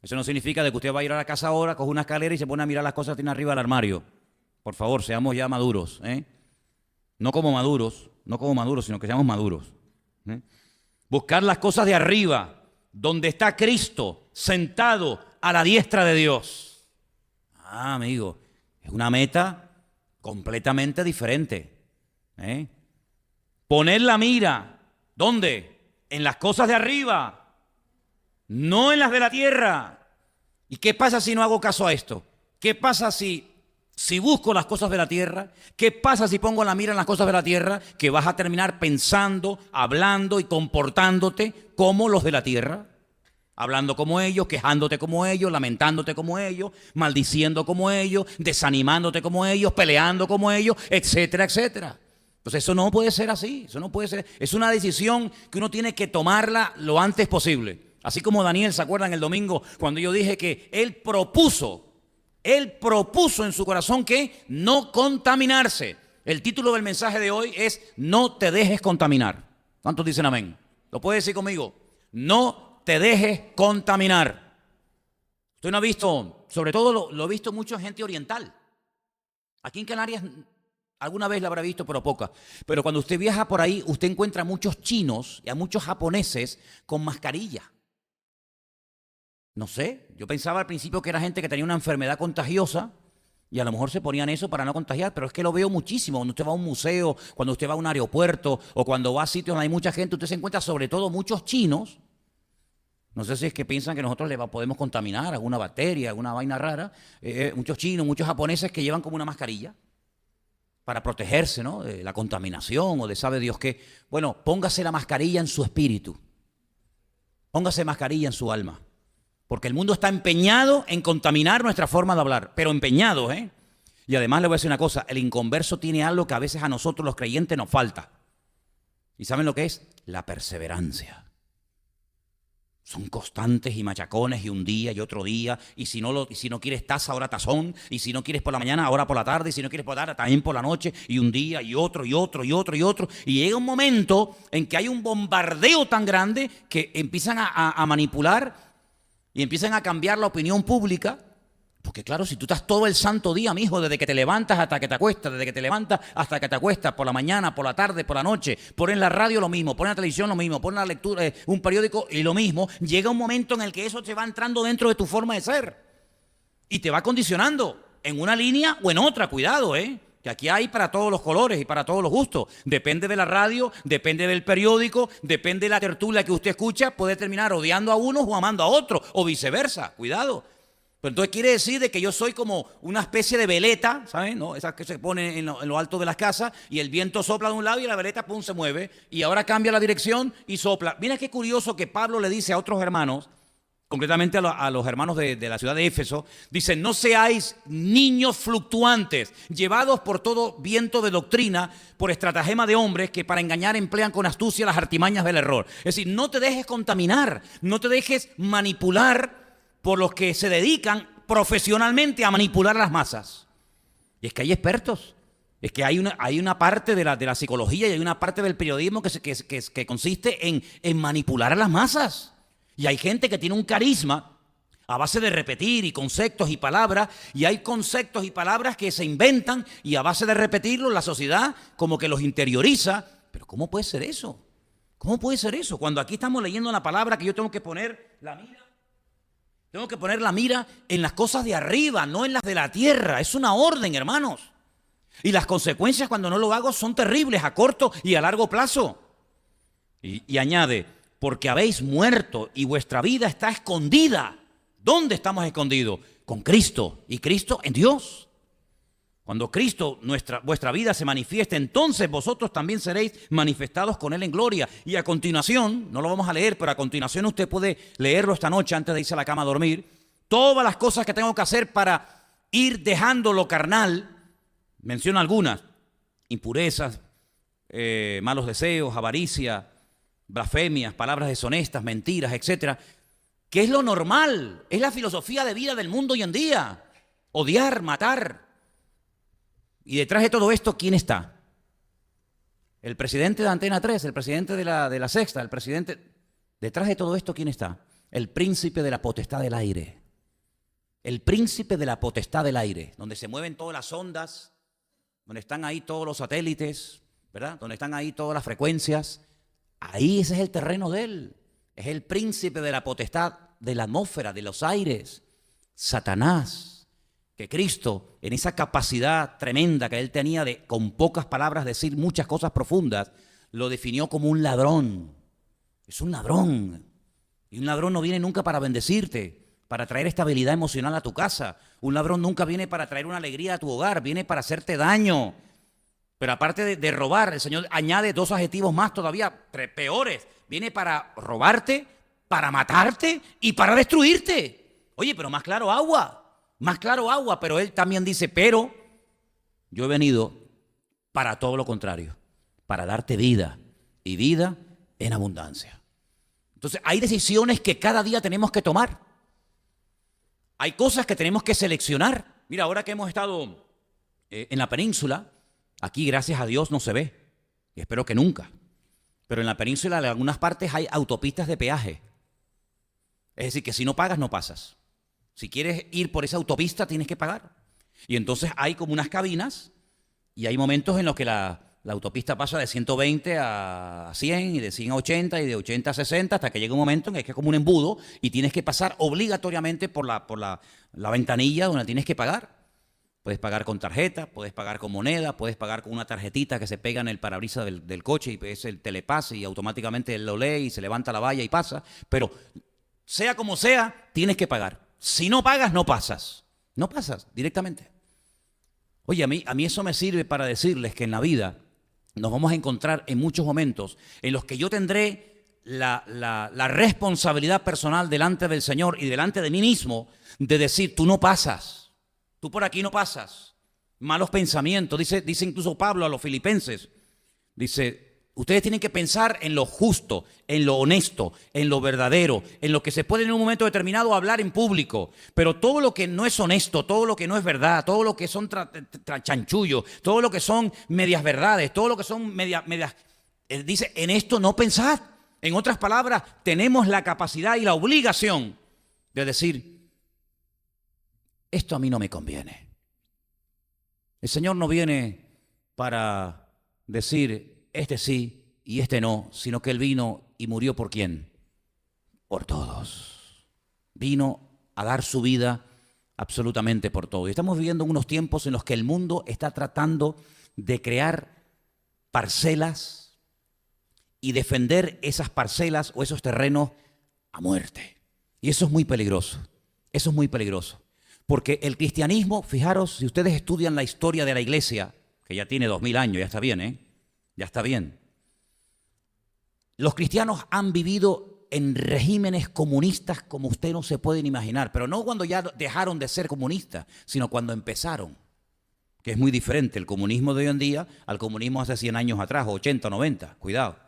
Speaker 1: Eso no significa de que usted va a ir a la casa ahora, coge una escalera y se pone a mirar las cosas que tiene arriba del armario. Por favor, seamos ya maduros, ¿eh? No como maduros, sino que seamos maduros. Buscar las cosas de arriba, donde está Cristo sentado a la diestra de Dios. Amigo, es una meta completamente diferente. Poner la mira, ¿dónde? En las cosas de arriba, no en las de la tierra. ¿Y qué pasa si no hago caso a esto? ¿Qué pasa si busco las cosas de la tierra? ¿Qué pasa si pongo la mira en las cosas de la tierra? Que vas a terminar pensando, hablando y comportándote como los de la tierra. Hablando como ellos, quejándote como ellos, lamentándote como ellos, maldiciendo como ellos, desanimándote como ellos, peleando como ellos, etcétera, etcétera. Entonces eso no puede ser así, eso no puede ser. Es una decisión que uno tiene que tomarla lo antes posible. Así como Daniel, ¿se acuerdan el domingo cuando yo dije que él propuso en su corazón que no contaminarse? El título del mensaje de hoy es No te dejes contaminar. ¿Cuántos dicen amén? ¿Lo puede decir conmigo? No te dejes contaminar. Usted no ha visto, sobre todo lo he visto mucho en gente oriental. Aquí en Canarias alguna vez la habrá visto, pero poca. Pero cuando usted viaja por ahí, usted encuentra a muchos chinos y a muchos japoneses con mascarilla. No sé, yo pensaba al principio que era gente que tenía una enfermedad contagiosa y a lo mejor se ponían eso para no contagiar, pero es que lo veo muchísimo. Cuando usted va a un museo, cuando usted va a un aeropuerto o cuando va a sitios donde hay mucha gente, usted se encuentra sobre todo muchos chinos. No sé si es que piensan que nosotros le podemos contaminar alguna bacteria, alguna vaina rara. Muchos chinos, muchos japoneses que llevan como una mascarilla para protegerse, ¿no?, de la contaminación o de sabe Dios qué. Bueno, póngase la mascarilla en su espíritu. Póngase mascarilla en su alma. Porque el mundo está empeñado en contaminar nuestra forma de hablar, pero empeñado, ¿eh? Y además le voy a decir una cosa, el inconverso tiene algo que a veces a nosotros los creyentes nos falta. ¿Y saben lo que es? La perseverancia. Son constantes y machacones y un día y otro día, y si no quieres taza, ahora tazón, y si no quieres por la mañana, ahora por la tarde, y si no quieres por la tarde, también por la noche, y un día y otro, y llega un momento en que hay un bombardeo tan grande que empiezan a manipular y empiezan a cambiar la opinión pública, porque claro, si tú estás todo el santo día, mijo, desde que te levantas hasta que te acuestas, desde que te levantas hasta que te acuestas, por la mañana, por la tarde, por la noche, pones en la radio lo mismo, pones en la televisión lo mismo, pones en la lectura, un periódico y lo mismo, llega un momento en el que eso te va entrando dentro de tu forma de ser y te va condicionando en una línea o en otra, cuidado, que aquí hay para todos los colores y para todos los gustos. Depende de la radio, depende del periódico, depende de la tertulia que usted escucha, puede terminar odiando a unos o amando a otros, o viceversa, cuidado. Pero entonces quiere decir de que yo soy como una especie de veleta, ¿saben? ¿No? Esas que se ponen en lo alto de las casas y el viento sopla de un lado y la veleta, pum, se mueve y ahora cambia la dirección y sopla. Mira qué curioso que Pablo le dice a otros hermanos, concretamente a los hermanos de la ciudad de Éfeso, dice, no seáis niños fluctuantes, llevados por todo viento de doctrina, por estratagema de hombres que para engañar emplean con astucia las artimañas del error. Es decir, no te dejes contaminar, no te dejes manipular por los que se dedican profesionalmente a manipular a las masas. Y es que hay expertos. Es que hay una parte de la psicología y hay una parte del periodismo que consiste en manipular a las masas. Y hay gente que tiene un carisma a base de repetir y conceptos y palabras, y hay conceptos y palabras que se inventan y a base de repetirlos la sociedad como que los interioriza. Pero ¿cómo puede ser eso? ¿Cómo puede ser eso? Cuando aquí estamos leyendo la palabra que yo tengo que poner la mira. Tengo que poner la mira en las cosas de arriba, no en las de la tierra. Es una orden, hermanos. Y las consecuencias cuando no lo hago son terribles a corto y a largo plazo. Y añade, porque habéis muerto y vuestra vida está escondida. ¿Dónde estamos escondidos? Con Cristo. Y Cristo en Dios. Cuando Cristo, vuestra vida se manifieste, entonces vosotros también seréis manifestados con Él en gloria. Y a continuación, no lo vamos a leer, pero a continuación usted puede leerlo esta noche antes de irse a la cama a dormir. Todas las cosas que tengo que hacer para ir dejando lo carnal, menciona algunas: impurezas, malos deseos, avaricia, blasfemias, palabras deshonestas, mentiras, etcétera. Que es lo normal, es la filosofía de vida del mundo hoy en día. Odiar, matar. Y detrás de todo esto, ¿quién está? El presidente de Antena 3, el presidente de la Sexta, el presidente... Detrás de todo esto, ¿quién está? El príncipe de la potestad del aire. El príncipe de la potestad del aire, donde se mueven todas las ondas, donde están ahí todos los satélites, ¿verdad? Donde están ahí todas las frecuencias. Ahí ese es el terreno de él. Es el príncipe de la potestad de la atmósfera, de los aires. Satanás. Que Cristo, en esa capacidad tremenda que él tenía de, con pocas palabras, decir muchas cosas profundas, lo definió como un ladrón. Es un ladrón. Y un ladrón no viene nunca para bendecirte, para traer estabilidad emocional a tu casa. Un ladrón nunca viene para traer una alegría a tu hogar, viene para hacerte daño. Pero aparte de robar, el Señor añade dos adjetivos más todavía peores. Viene para robarte, para matarte y para destruirte. Oye, pero más claro agua. Más claro agua, pero él también dice, pero yo he venido para todo lo contrario, para darte vida y vida en abundancia. Entonces hay decisiones que cada día tenemos que tomar. Hay cosas que tenemos que seleccionar. Mira, ahora que hemos estado en la península, aquí gracias a Dios no se ve, y espero que nunca, pero en la península en algunas partes hay autopistas de peaje. Es decir, que si no pagas no pasas. Si quieres ir por esa autopista, tienes que pagar. Y entonces hay como unas cabinas y hay momentos en los que la autopista pasa de 120 a 100 y de 100 a 80 y de 80 a 60 hasta que llega un momento en el que es como un embudo y tienes que pasar obligatoriamente por la ventanilla donde tienes que pagar. Puedes pagar con tarjeta, puedes pagar con moneda, puedes pagar con una tarjetita que se pega en el parabrisas del coche y es el telepase y automáticamente él lo lee y se levanta la valla y pasa. Pero sea como sea, tienes que pagar. Si no pagas, no pasas. No pasas directamente. Oye, a mí eso me sirve para decirles que en la vida nos vamos a encontrar en muchos momentos en los que yo tendré la responsabilidad personal delante del Señor y delante de mí mismo de decir, tú no pasas. Tú por aquí no pasas. Malos pensamientos. Dice incluso Pablo a los filipenses. Dice, ustedes tienen que pensar en lo justo, en lo honesto, en lo verdadero, en lo que se puede en un momento determinado hablar en público. Pero todo lo que no es honesto, todo lo que no es verdad, todo lo que son chanchullos, todo lo que son medias verdades, todo lo que son medias... dice, en esto no pensad. En otras palabras, tenemos la capacidad y la obligación de decir, esto a mí no me conviene. El Señor no viene para decir, este sí y este no, sino que Él vino y murió ¿por quién? Por todos. Vino a dar su vida absolutamente por todos. Y estamos viviendo unos tiempos en los que el mundo está tratando de crear parcelas y defender esas parcelas o esos terrenos a muerte. Y eso es muy peligroso. Eso es muy peligroso. Porque el cristianismo, fijaros, si ustedes estudian la historia de la iglesia, que ya tiene 2000 años, ya está bien, ¿eh? Ya está bien. Los cristianos han vivido en regímenes comunistas como usted no se pueden imaginar, pero no cuando ya dejaron de ser comunistas, sino cuando empezaron, que es muy diferente el comunismo de hoy en día al comunismo hace 100 años atrás, o 80, 90, cuidado.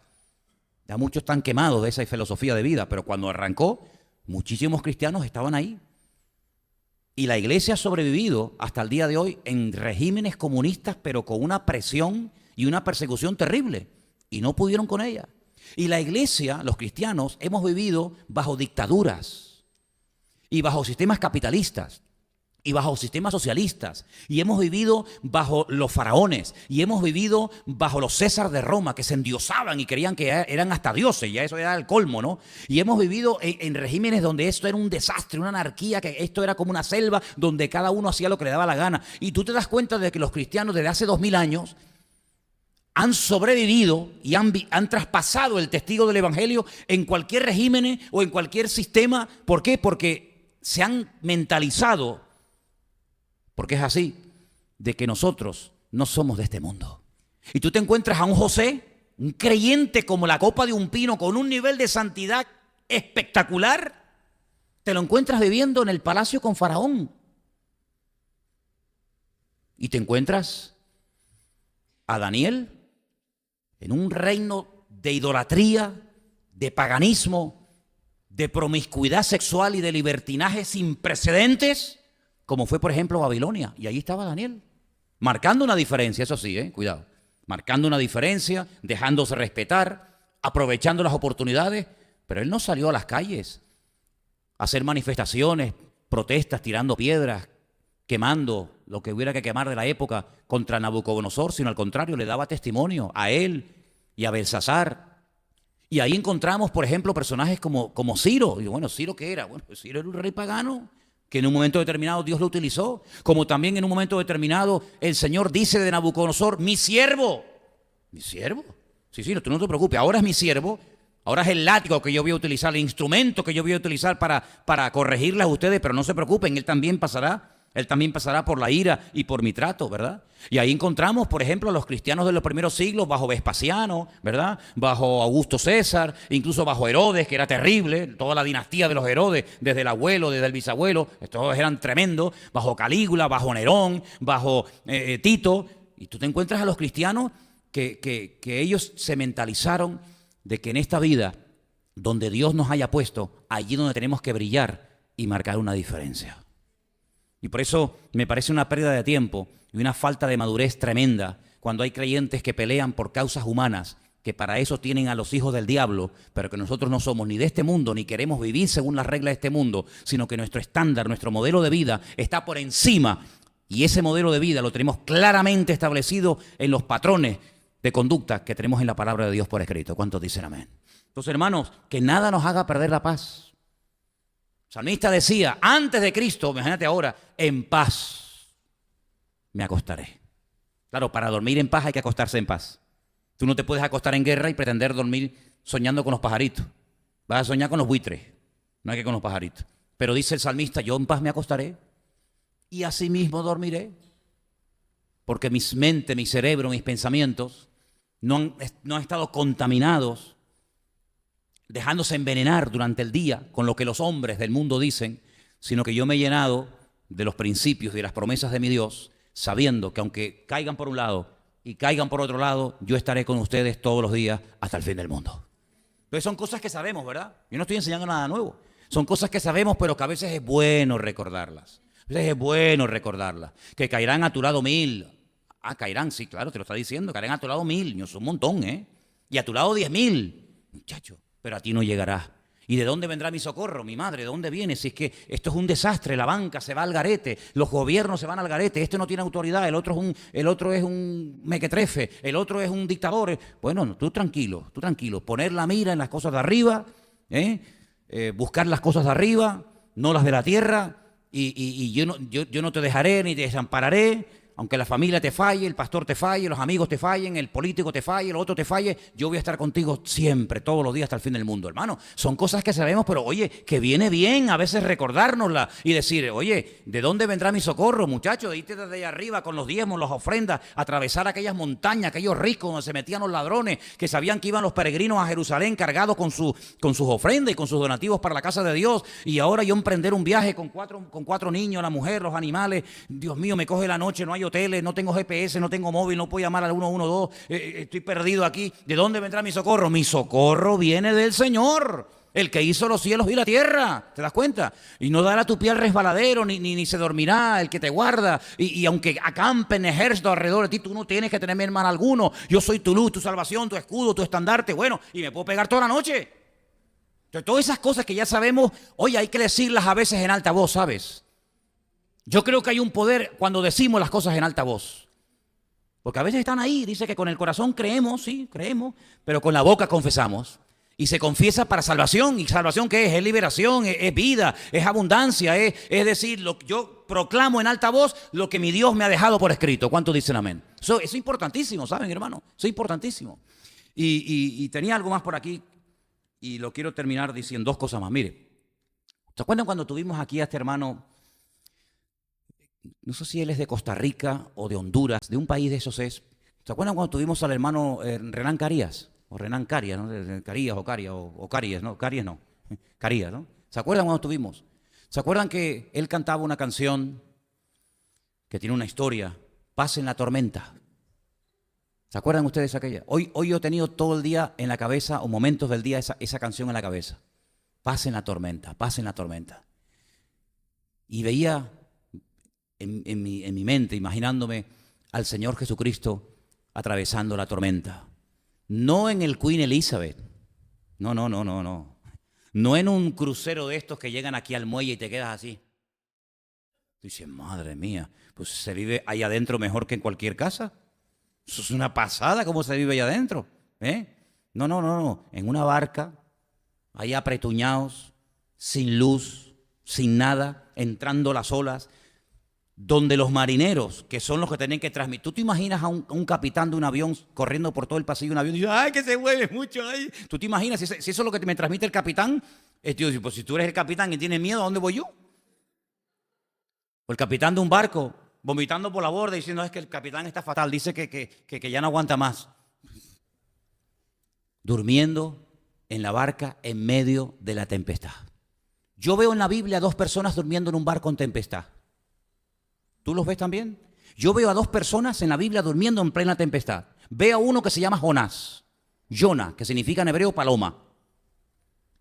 Speaker 1: Ya muchos están quemados de esa filosofía de vida, pero cuando arrancó, muchísimos cristianos estaban ahí. Y la iglesia ha sobrevivido hasta el día de hoy en regímenes comunistas, pero con una presión y una persecución terrible, y no pudieron con ella. Y la iglesia, los cristianos, hemos vivido bajo dictaduras y bajo sistemas capitalistas. y bajo sistemas socialistas, y hemos vivido bajo los faraones, y hemos vivido bajo los César de Roma, que se endiosaban y creían que eran hasta dioses, ya eso era el colmo, ¿no? Y hemos vivido en regímenes donde esto era un desastre, una anarquía, que esto era como una selva donde cada uno hacía lo que le daba la gana. Y tú te das cuenta de que los cristianos desde hace 2000 años han sobrevivido y han traspasado el testigo del evangelio en cualquier régimen o en cualquier sistema. ¿Por qué? Porque se han mentalizado, porque es así, de que nosotros no somos de este mundo. Y tú te encuentras a un José, un creyente como la copa de un pino, con un nivel de santidad espectacular, te lo encuentras viviendo en el palacio con Faraón. Y te encuentras a Daniel en un reino de idolatría, de paganismo, de promiscuidad sexual y de libertinaje sin precedentes, como fue, por ejemplo, Babilonia. Y ahí estaba Daniel, marcando una diferencia, eso sí, cuidado, marcando una diferencia, dejándose respetar, aprovechando las oportunidades, pero él no salió a las calles a hacer manifestaciones, protestas, tirando piedras, quemando lo que hubiera que quemar de la época contra Nabucodonosor, sino al contrario, le daba testimonio a él y a Belsasar. Y ahí encontramos, por ejemplo, personajes como Ciro. Y bueno, ¿Ciro qué era? Bueno, pues Ciro era un rey pagano que en un momento determinado Dios lo utilizó, como también en un momento determinado el Señor dice de Nabucodonosor, mi siervo. ¿Mi siervo? Sí, no, tú no te preocupes, ahora es mi siervo, ahora es el látigo que yo voy a utilizar, el instrumento que yo voy a utilizar para corregirles a ustedes, pero no se preocupen, Él también pasará por la ira y por mi trato, ¿verdad? Y ahí encontramos, por ejemplo, a los cristianos de los primeros siglos bajo Vespasiano, ¿verdad? Bajo Augusto César, incluso bajo Herodes, que era terrible, toda la dinastía de los Herodes, desde el abuelo, desde el bisabuelo, todos eran tremendos, bajo Calígula, bajo Nerón, bajo Tito. Y tú te encuentras a los cristianos que ellos se mentalizaron de que en esta vida, donde Dios nos haya puesto, allí donde tenemos que brillar y marcar una diferencia. Y por eso me parece una pérdida de tiempo y una falta de madurez tremenda cuando hay creyentes que pelean por causas humanas, que para eso tienen a los hijos del diablo, pero que nosotros no somos ni de este mundo, ni queremos vivir según las reglas de este mundo, sino que nuestro estándar, nuestro modelo de vida está por encima. Y ese modelo de vida lo tenemos claramente establecido en los patrones de conducta que tenemos en la palabra de Dios por escrito. ¿Cuántos dicen amén? Entonces, hermanos, que nada nos haga perder la paz. El salmista decía, antes de Cristo, imagínate ahora, en paz me acostaré. Claro, para dormir en paz hay que acostarse en paz. Tú no te puedes acostar en guerra y pretender dormir soñando con los pajaritos. Vas a soñar con los buitres, no hay que con los pajaritos. Pero dice el salmista, yo en paz me acostaré y asimismo dormiré. Porque mi mente, mi cerebro, mis pensamientos no han estado contaminados, dejándose envenenar durante el día con lo que los hombres del mundo dicen, sino que yo me he llenado de los principios y de las promesas de mi Dios, sabiendo que aunque caigan por un lado y caigan por otro lado, yo estaré con ustedes todos los días hasta el fin del mundo. Entonces son cosas que sabemos, ¿verdad? Yo no estoy enseñando nada nuevo. Son cosas que sabemos, pero que a veces es bueno recordarlas. A veces es bueno recordarlas. Que caerán a tu lado 1000. Ah, caerán, sí, claro, te lo está diciendo. Caerán a tu lado 1000. Es un montón, ¿eh? Y a tu lado 10.000. Muchacho, pero a ti no llegará. ¿Y de dónde vendrá mi socorro? Mi madre, ¿de dónde viene? Si es que esto es un desastre, la banca se va al garete, los gobiernos se van al garete, este no tiene autoridad, el otro es un mequetrefe, el otro es un dictador. Bueno, tú tranquilo, poner la mira en las cosas de arriba, buscar las cosas de arriba, no las de la tierra, y yo no te dejaré ni te desampararé. Aunque la familia te falle, el pastor te falle, los amigos te fallen, el político te falle, el otro te falle, yo voy a estar contigo siempre, todos los días hasta el fin del mundo, hermano. Son cosas que sabemos, pero oye, que viene bien a veces recordárnosla y decir, oye, ¿de dónde vendrá mi socorro, muchacho? De irte desde allá arriba con los diezmos, las ofrendas, atravesar aquellas montañas, aquellos ricos donde se metían los ladrones, que sabían que iban los peregrinos a Jerusalén cargados con sus ofrendas y con sus donativos para la casa de Dios. Y ahora yo emprender un viaje con cuatro niños, la mujer, los animales. Dios mío, me coge la noche, no hay hoteles, no tengo GPS, no tengo móvil, no puedo llamar al 112, estoy perdido aquí. ¿De dónde vendrá mi socorro? Mi socorro viene del Señor, el que hizo los cielos y la tierra. ¿Te das cuenta? Y no dará tu pie al resbaladero, ni se dormirá el que te guarda. Y aunque acampen ejércitos alrededor de ti, tú no tienes que tener mal alguno. Yo soy tu luz, tu salvación, tu escudo, tu estandarte. Bueno, y me puedo pegar toda la noche. Entonces, todas esas cosas que ya sabemos, oye, hay que decirlas a veces en alta voz, ¿sabes? Yo creo que hay un poder cuando decimos las cosas en alta voz. Porque a veces están ahí, dice que con el corazón creemos, sí, creemos, pero con la boca confesamos. Y se confiesa para salvación. ¿Y salvación qué es? Es liberación, es vida, es abundancia. Es decir, yo proclamo en alta voz lo que mi Dios me ha dejado por escrito. ¿Cuántos dicen amén? Eso es importantísimo, ¿saben, hermano? Eso es importantísimo. Y tenía algo más por aquí y lo quiero terminar diciendo dos cosas más. Mire, ¿se acuerdan cuando tuvimos aquí a este hermano? No sé si él es de Costa Rica o de Honduras, de un país de esos es. ¿Se acuerdan cuando tuvimos al hermano Renan Carías? O Renan Carías, ¿no? Carías o Carías, o Carías, ¿no? Carías no. Carías, ¿no? ¿Se acuerdan cuando estuvimos? ¿Se acuerdan que él cantaba una canción que tiene una historia? Paz en la tormenta. ¿Se acuerdan ustedes aquella? Hoy yo he tenido todo el día en la cabeza, o momentos del día, esa canción en la cabeza. Paz en la tormenta, paz en la tormenta. Y veía en mi mente, imaginándome al Señor Jesucristo atravesando la tormenta. No en el Queen Elizabeth. No. No en un crucero de estos que llegan aquí al muelle y te quedas así. Dices, madre mía, pues se vive ahí adentro mejor que en cualquier casa. Eso es una pasada cómo se vive ahí adentro. No. En una barca, ahí apretuñados, sin luz, sin nada, entrando las olas, donde los marineros, que son los que tienen que transmitir. ¿Tú te imaginas a un capitán de un avión corriendo por todo el pasillo de un avión y dice, ¡ay, que se mueve mucho ahí! ¿Tú te imaginas si eso es lo que me transmite el capitán? Digo, pues si tú eres el capitán y tienes miedo, ¿a dónde voy yo? O el capitán de un barco, vomitando por la borda diciendo, es que el capitán está fatal, dice que ya no aguanta más. Durmiendo en la barca en medio de la tempestad. Yo veo en la Biblia a dos personas durmiendo en un barco en tempestad. ¿Tú los ves también? Yo veo a dos personas en la Biblia durmiendo en plena tempestad. Veo a uno que se llama Jonás. Jonah, que significa en hebreo paloma.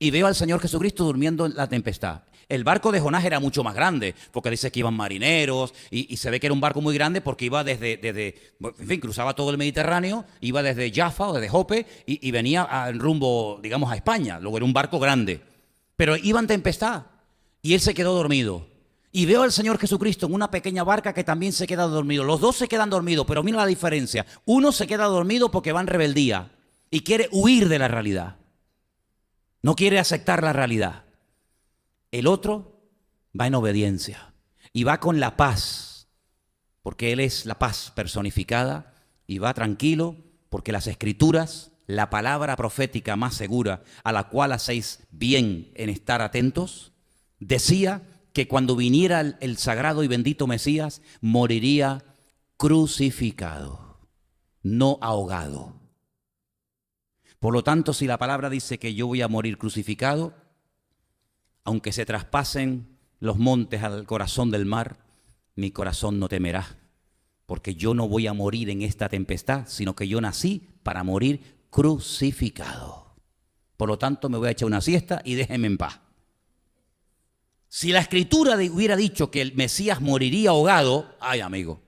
Speaker 1: Y veo al Señor Jesucristo durmiendo en la tempestad. El barco de Jonás era mucho más grande, porque dice que iban marineros, y se ve que era un barco muy grande porque iba en fin, cruzaba todo el Mediterráneo, iba desde Jaffa o desde Jope, y venía en rumbo, digamos, a España. Luego era un barco grande. Pero iba en tempestad, y él se quedó dormido. Y veo al Señor Jesucristo en una pequeña barca que también se queda dormido. Los dos se quedan dormidos, pero mira la diferencia. Uno se queda dormido porque va en rebeldía y quiere huir de la realidad. No quiere aceptar la realidad. El otro va en obediencia y va con la paz, porque Él es la paz personificada, y va tranquilo porque las Escrituras, la palabra profética más segura a la cual hacéis bien en estar atentos, decía que cuando viniera el sagrado y bendito Mesías, moriría crucificado, no ahogado. Por lo tanto, si la palabra dice que yo voy a morir crucificado, aunque se traspasen los montes al corazón del mar, mi corazón no temerá, porque yo no voy a morir en esta tempestad, sino que yo nací para morir crucificado. Por lo tanto, me voy a echar una siesta y déjenme en paz. Si la Escritura hubiera dicho que el Mesías moriría ahogado, ay amigo,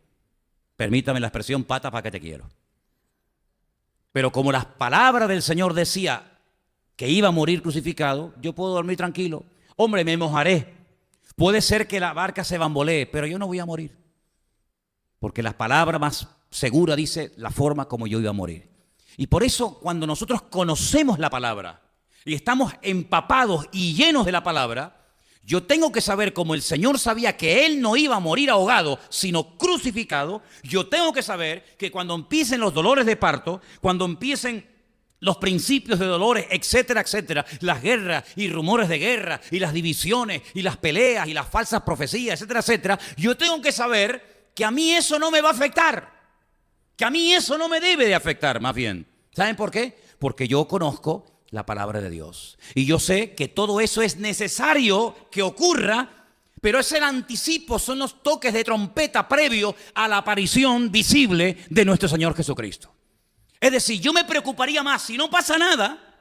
Speaker 1: permítame la expresión, pata para que te quiero. Pero como las palabras del Señor decía que iba a morir crucificado, yo puedo dormir tranquilo. Hombre, me mojaré. Puede ser que la barca se bambolee, pero yo no voy a morir. Porque la palabra más segura dice la forma como yo iba a morir. Y por eso cuando nosotros conocemos la palabra y estamos empapados y llenos de la palabra, yo tengo que saber, como el Señor sabía que Él no iba a morir ahogado, sino crucificado, yo tengo que saber que cuando empiecen los dolores de parto, cuando empiecen los principios de dolores, etcétera, etcétera, las guerras y rumores de guerra y las divisiones y las peleas y las falsas profecías, etcétera, etcétera, yo tengo que saber que a mí eso no me va a afectar, que a mí eso no me debe de afectar, más bien. ¿Saben por qué? Porque yo conozco la palabra de Dios. Y yo sé que todo eso es necesario que ocurra, pero es el anticipo, son los toques de trompeta previo a la aparición visible de nuestro Señor Jesucristo. Es decir, yo me preocuparía más si no pasa nada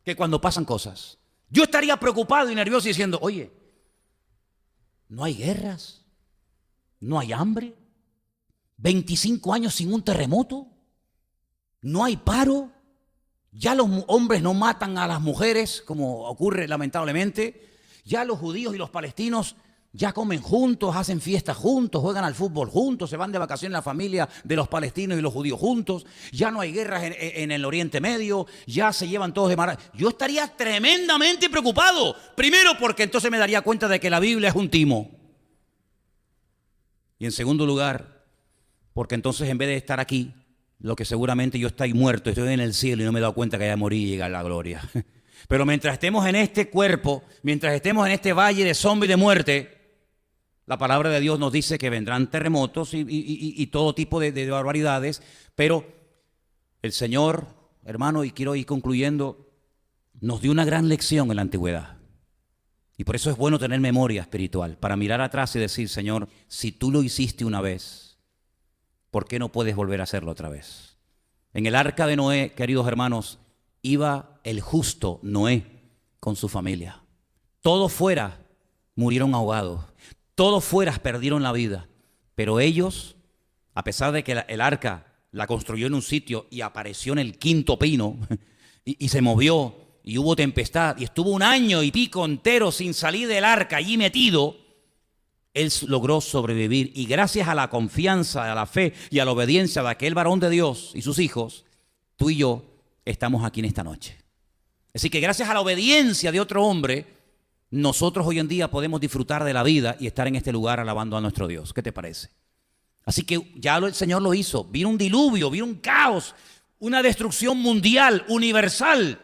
Speaker 1: que cuando pasan cosas. Yo estaría preocupado y nervioso diciendo, oye, no hay guerras, no hay hambre, 25 años sin un terremoto, no hay paro. Ya los hombres no matan a las mujeres, como ocurre lamentablemente. Ya los judíos y los palestinos Ya comen juntos, hacen fiestas juntos, juegan al fútbol juntos, se van de vacaciones la familia de los palestinos y los judíos juntos. Ya no hay guerras en el Oriente Medio, ya se llevan todos de maravilla. Yo estaría tremendamente preocupado. Primero, porque entonces me daría cuenta de que la Biblia es un timo. Y en segundo lugar, porque entonces en vez de estar aquí, lo que seguramente yo estoy muerto, estoy en el cielo y no me he dado cuenta que ya morí y llegar a la gloria. Pero mientras estemos en este cuerpo, mientras estemos en este valle de sombra y de muerte, la palabra de Dios nos dice que vendrán terremotos y todo tipo de barbaridades, pero el Señor, hermano, y quiero ir concluyendo, nos dio una gran lección en la antigüedad. Y por eso es bueno tener memoria espiritual, para mirar atrás y decir, Señor, si tú lo hiciste una vez, ¿por qué no puedes volver a hacerlo otra vez? En el arca de Noé, queridos hermanos, iba el justo Noé con su familia. Todos fuera murieron ahogados. Todos fuera perdieron la vida, pero ellos, a pesar de que el arca la construyó en un sitio y apareció en el quinto pino y se movió y hubo tempestad y estuvo 1 año y pico entero sin salir del arca allí metido, él logró sobrevivir y gracias a la confianza, a la fe y a la obediencia de aquel varón de Dios y sus hijos, tú y yo estamos aquí en esta noche. Así que gracias a la obediencia de otro hombre, nosotros hoy en día podemos disfrutar de la vida y estar en este lugar alabando a nuestro Dios. ¿Qué te parece? Así que ya el Señor lo hizo. Vino un diluvio, vino un caos, una destrucción mundial, universal.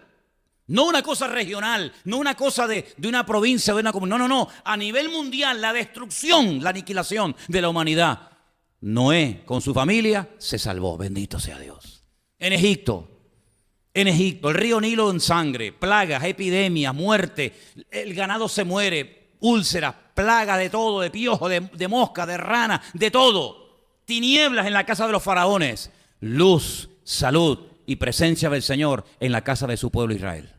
Speaker 1: No una cosa regional, no una cosa de una provincia, de una comunidad. No. A nivel mundial, la destrucción, la aniquilación de la humanidad. Noé con su familia se salvó. Bendito sea Dios. En Egipto, el río Nilo en sangre, plagas, epidemias, muerte, el ganado se muere, úlceras, plagas de todo, de piojo, de mosca, de rana, de todo. Tinieblas en la casa de los faraones, luz, salud y presencia del Señor en la casa de su pueblo Israel.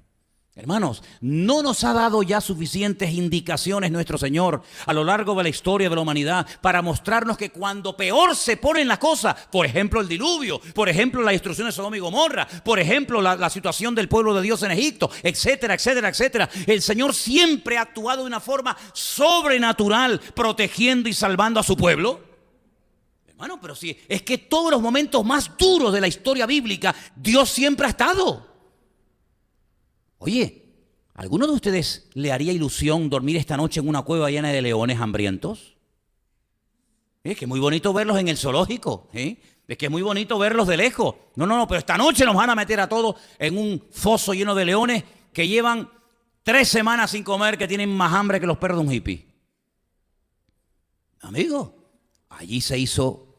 Speaker 1: Hermanos, ¿no nos ha dado ya suficientes indicaciones nuestro Señor a lo largo de la historia de la humanidad para mostrarnos que cuando peor se ponen las cosas, por ejemplo el diluvio, por ejemplo la destrucción de Sodoma y Gomorra, por ejemplo la situación del pueblo de Dios en Egipto, etcétera, etcétera, etcétera, el Señor siempre ha actuado de una forma sobrenatural, protegiendo y salvando a su pueblo? Hermano, pero sí, es que todos los momentos más duros de la historia bíblica, Dios siempre ha estado. Oye, ¿alguno de ustedes le haría ilusión dormir esta noche en una cueva llena de leones hambrientos? Es que es muy bonito verlos en el zoológico, ¿eh? Es que es muy bonito verlos de lejos. No, pero esta noche nos van a meter a todos en un foso lleno de leones que llevan 3 semanas sin comer, que tienen más hambre que los perros de un hippie. Amigo, allí se hizo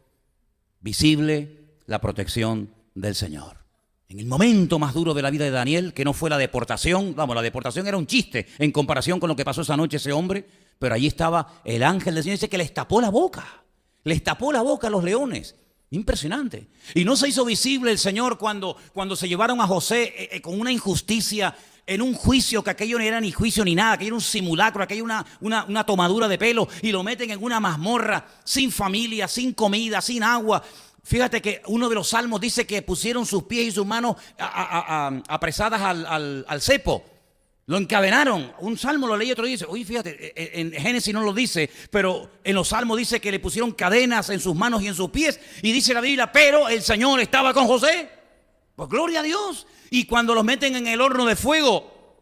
Speaker 1: visible la protección del Señor. En el momento más duro de la vida de Daniel, que no fue la deportación, la deportación era un chiste en comparación con lo que pasó esa noche ese hombre, pero allí estaba el ángel del Señor, dice que les tapó la boca a los leones. Impresionante. Y no se hizo visible el Señor cuando se llevaron a José con una injusticia en un juicio, que aquello no era ni juicio ni nada, aquello era un simulacro, aquello era una tomadura de pelo, y lo meten en una mazmorra sin familia, sin comida, sin agua. Fíjate que uno de los salmos dice que pusieron sus pies y sus manos apresadas al cepo. Lo encadenaron. Un salmo lo leí y otro dice, oye, fíjate, en Génesis no lo dice, pero en los salmos dice que le pusieron cadenas en sus manos y en sus pies. Y dice la Biblia, pero el Señor estaba con José. Pues gloria a Dios. Y cuando los meten en el horno de fuego,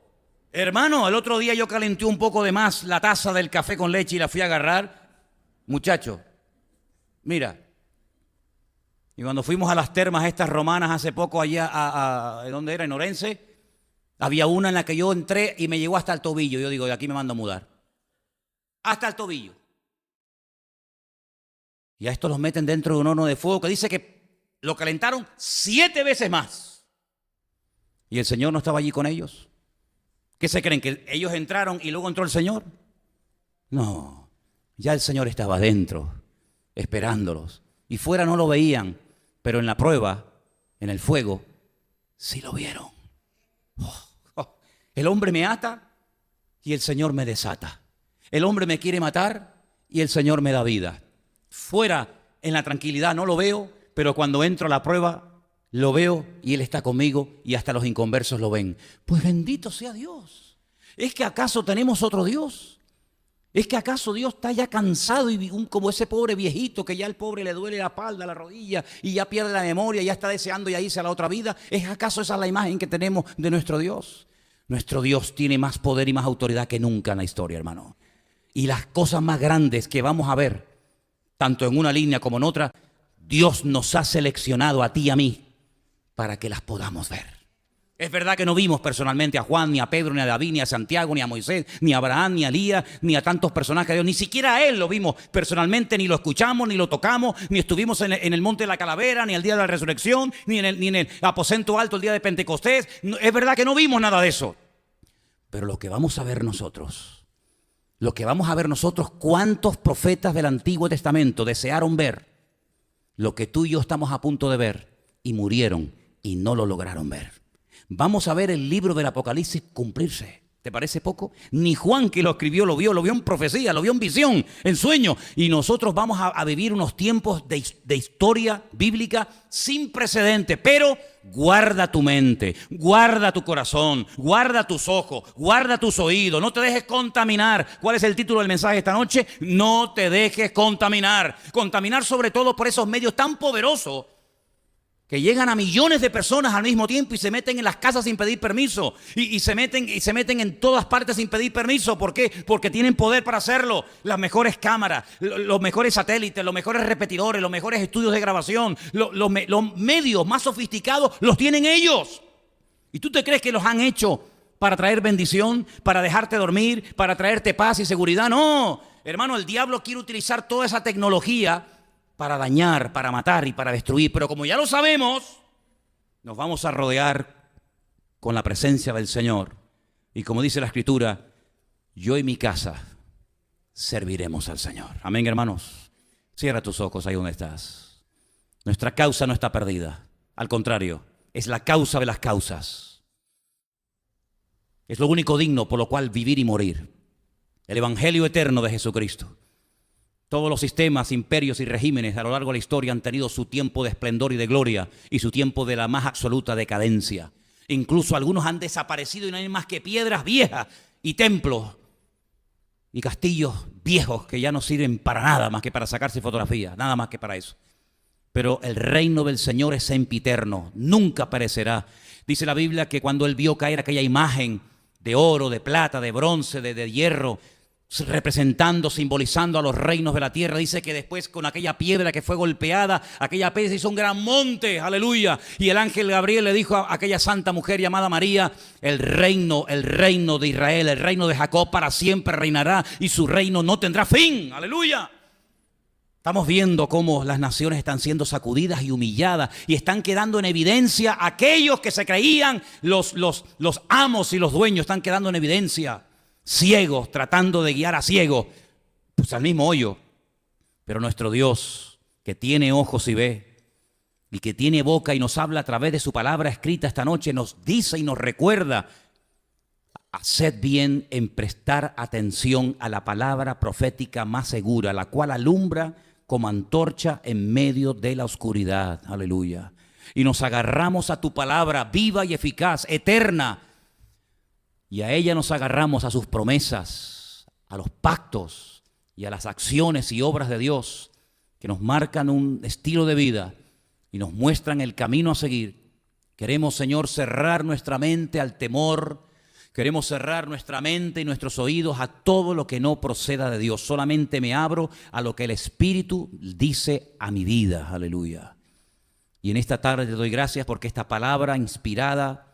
Speaker 1: hermano, el otro día yo calenté un poco de más la taza del café con leche y la fui a agarrar. Muchacho, mira. Y cuando fuimos a las termas estas romanas hace poco allá, ¿dónde era? En Orense, había una en la que yo entré y me llegó hasta el tobillo. Yo digo, de aquí me mando a mudar. Hasta el tobillo. Y a estos los meten dentro de un horno de fuego que dice que lo calentaron 7 veces más. Y el Señor no estaba allí con ellos. ¿Qué se creen? ¿Que ellos entraron y luego entró el Señor? No, ya el Señor estaba dentro, esperándolos. Y fuera no lo veían, pero en la prueba, en el fuego, sí lo vieron. El hombre me ata y el Señor me desata. El hombre me quiere matar y el Señor me da vida. Fuera, en la tranquilidad, no lo veo, pero cuando entro a la prueba, lo veo y Él está conmigo y hasta los inconversos lo ven. Pues bendito sea Dios. ¿Es que acaso tenemos otro Dios? ¿Es que acaso Dios está ya cansado y como ese pobre viejito que ya al pobre le duele la espalda, la rodilla y ya pierde la memoria, ya está deseando ya irse a la otra vida? ¿Es acaso esa la imagen que tenemos de nuestro Dios? Nuestro Dios tiene más poder y más autoridad que nunca en la historia, hermano. Y las cosas más grandes que vamos a ver, tanto en una línea como en otra, Dios nos ha seleccionado a ti y a mí para que las podamos ver. Es verdad que no vimos personalmente a Juan, ni a Pedro, ni a David, ni a Santiago, ni a Moisés, ni a Abraham, ni a Elías, ni a tantos personajes de Dios. Ni siquiera a él lo vimos personalmente, ni lo escuchamos, ni lo tocamos, ni estuvimos en el monte de la calavera, ni el día de la resurrección, ni en el aposento alto el día de Pentecostés. Es verdad que no vimos nada de eso. Pero lo que vamos a ver nosotros, ¿cuántos profetas del Antiguo Testamento desearon ver lo que tú y yo estamos a punto de ver y murieron y no lo lograron ver? Vamos a ver el libro del Apocalipsis cumplirse. ¿Te parece poco? Ni Juan, que lo escribió, lo vio en profecía, lo vio en visión, en sueño. Y nosotros vamos a vivir unos tiempos de historia bíblica sin precedente. Pero guarda tu mente, guarda tu corazón, guarda tus ojos, guarda tus oídos. No te dejes contaminar. ¿Cuál es el título del mensaje esta noche? No te dejes contaminar. Contaminar sobre todo por esos medios tan poderosos que llegan a millones de personas al mismo tiempo y se meten en las casas sin pedir permiso y se meten en todas partes sin pedir permiso. ¿Por qué? Porque tienen poder para hacerlo. Las mejores cámaras, los mejores satélites, los mejores repetidores, los mejores estudios de grabación, los medios más sofisticados los tienen ellos. ¿Y tú te crees que los han hecho para traer bendición, para dejarte dormir, para traerte paz y seguridad? No, hermano, el diablo quiere utilizar toda esa tecnología para dañar, para matar y para destruir. Pero como ya lo sabemos, nos vamos a rodear con la presencia del Señor. Y como dice la Escritura, yo y mi casa serviremos al Señor. Amén, hermanos. Cierra tus ojos ahí donde estás. Nuestra causa no está perdida. Al contrario, es la causa de las causas. Es lo único digno por lo cual vivir y morir. El Evangelio eterno de Jesucristo. Todos los sistemas, imperios y regímenes a lo largo de la historia han tenido su tiempo de esplendor y de gloria y su tiempo de la más absoluta decadencia. Incluso algunos han desaparecido y no hay más que piedras viejas y templos y castillos viejos que ya no sirven para nada más que para sacarse fotografías, nada más que para eso. Pero el reino del Señor es sempiterno, nunca perecerá. Dice la Biblia que cuando Él vio caer aquella imagen de oro, de plata, de bronce, de hierro, representando, simbolizando a los reinos de la tierra, dice que después con aquella piedra que fue golpeada, aquella piedra se hizo un gran monte, aleluya, y el ángel Gabriel le dijo a aquella santa mujer llamada María, el reino de Israel, el reino de Jacob para siempre reinará y su reino no tendrá fin, aleluya. Estamos viendo cómo las naciones están siendo sacudidas y humilladas y están quedando en evidencia aquellos que se creían los amos y los dueños, están quedando en evidencia. Ciegos, tratando de guiar a ciegos, pues al mismo hoyo. Pero nuestro Dios, que tiene ojos y ve, y que tiene boca y nos habla a través de su palabra escrita esta noche, nos dice y nos recuerda, haced bien en prestar atención a la palabra profética más segura, la cual alumbra como antorcha en medio de la oscuridad. Aleluya. Y nos agarramos a tu palabra viva y eficaz, eterna, y a ella nos agarramos, a sus promesas, a los pactos y a las acciones y obras de Dios que nos marcan un estilo de vida y nos muestran el camino a seguir. Queremos, Señor, cerrar nuestra mente al temor. Queremos cerrar nuestra mente y nuestros oídos a todo lo que no proceda de Dios. Solamente me abro a lo que el Espíritu dice a mi vida. Aleluya. Y en esta tarde te doy gracias porque esta palabra inspirada,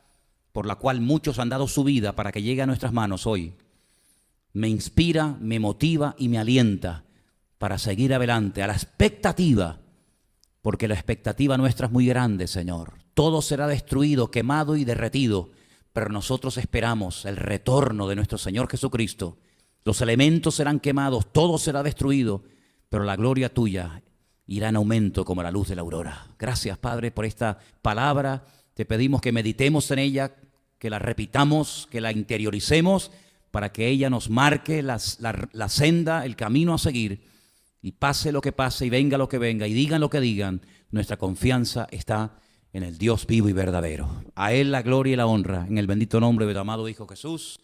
Speaker 1: por la cual muchos han dado su vida para que llegue a nuestras manos hoy, me inspira, me motiva y me alienta para seguir adelante a la expectativa, porque la expectativa nuestra es muy grande, Señor. Todo será destruido, quemado y derretido, pero nosotros esperamos el retorno de nuestro Señor Jesucristo. Los elementos serán quemados, todo será destruido, pero la gloria tuya irá en aumento como la luz de la aurora. Gracias, Padre, por esta palabra. Te pedimos que meditemos en ella, que la repitamos, que la interioricemos, para que ella nos marque la senda, el camino a seguir. Y pase lo que pase y venga lo que venga y digan lo que digan, nuestra confianza está en el Dios vivo y verdadero. A Él la gloria y la honra, en el bendito nombre de tu amado Hijo Jesús.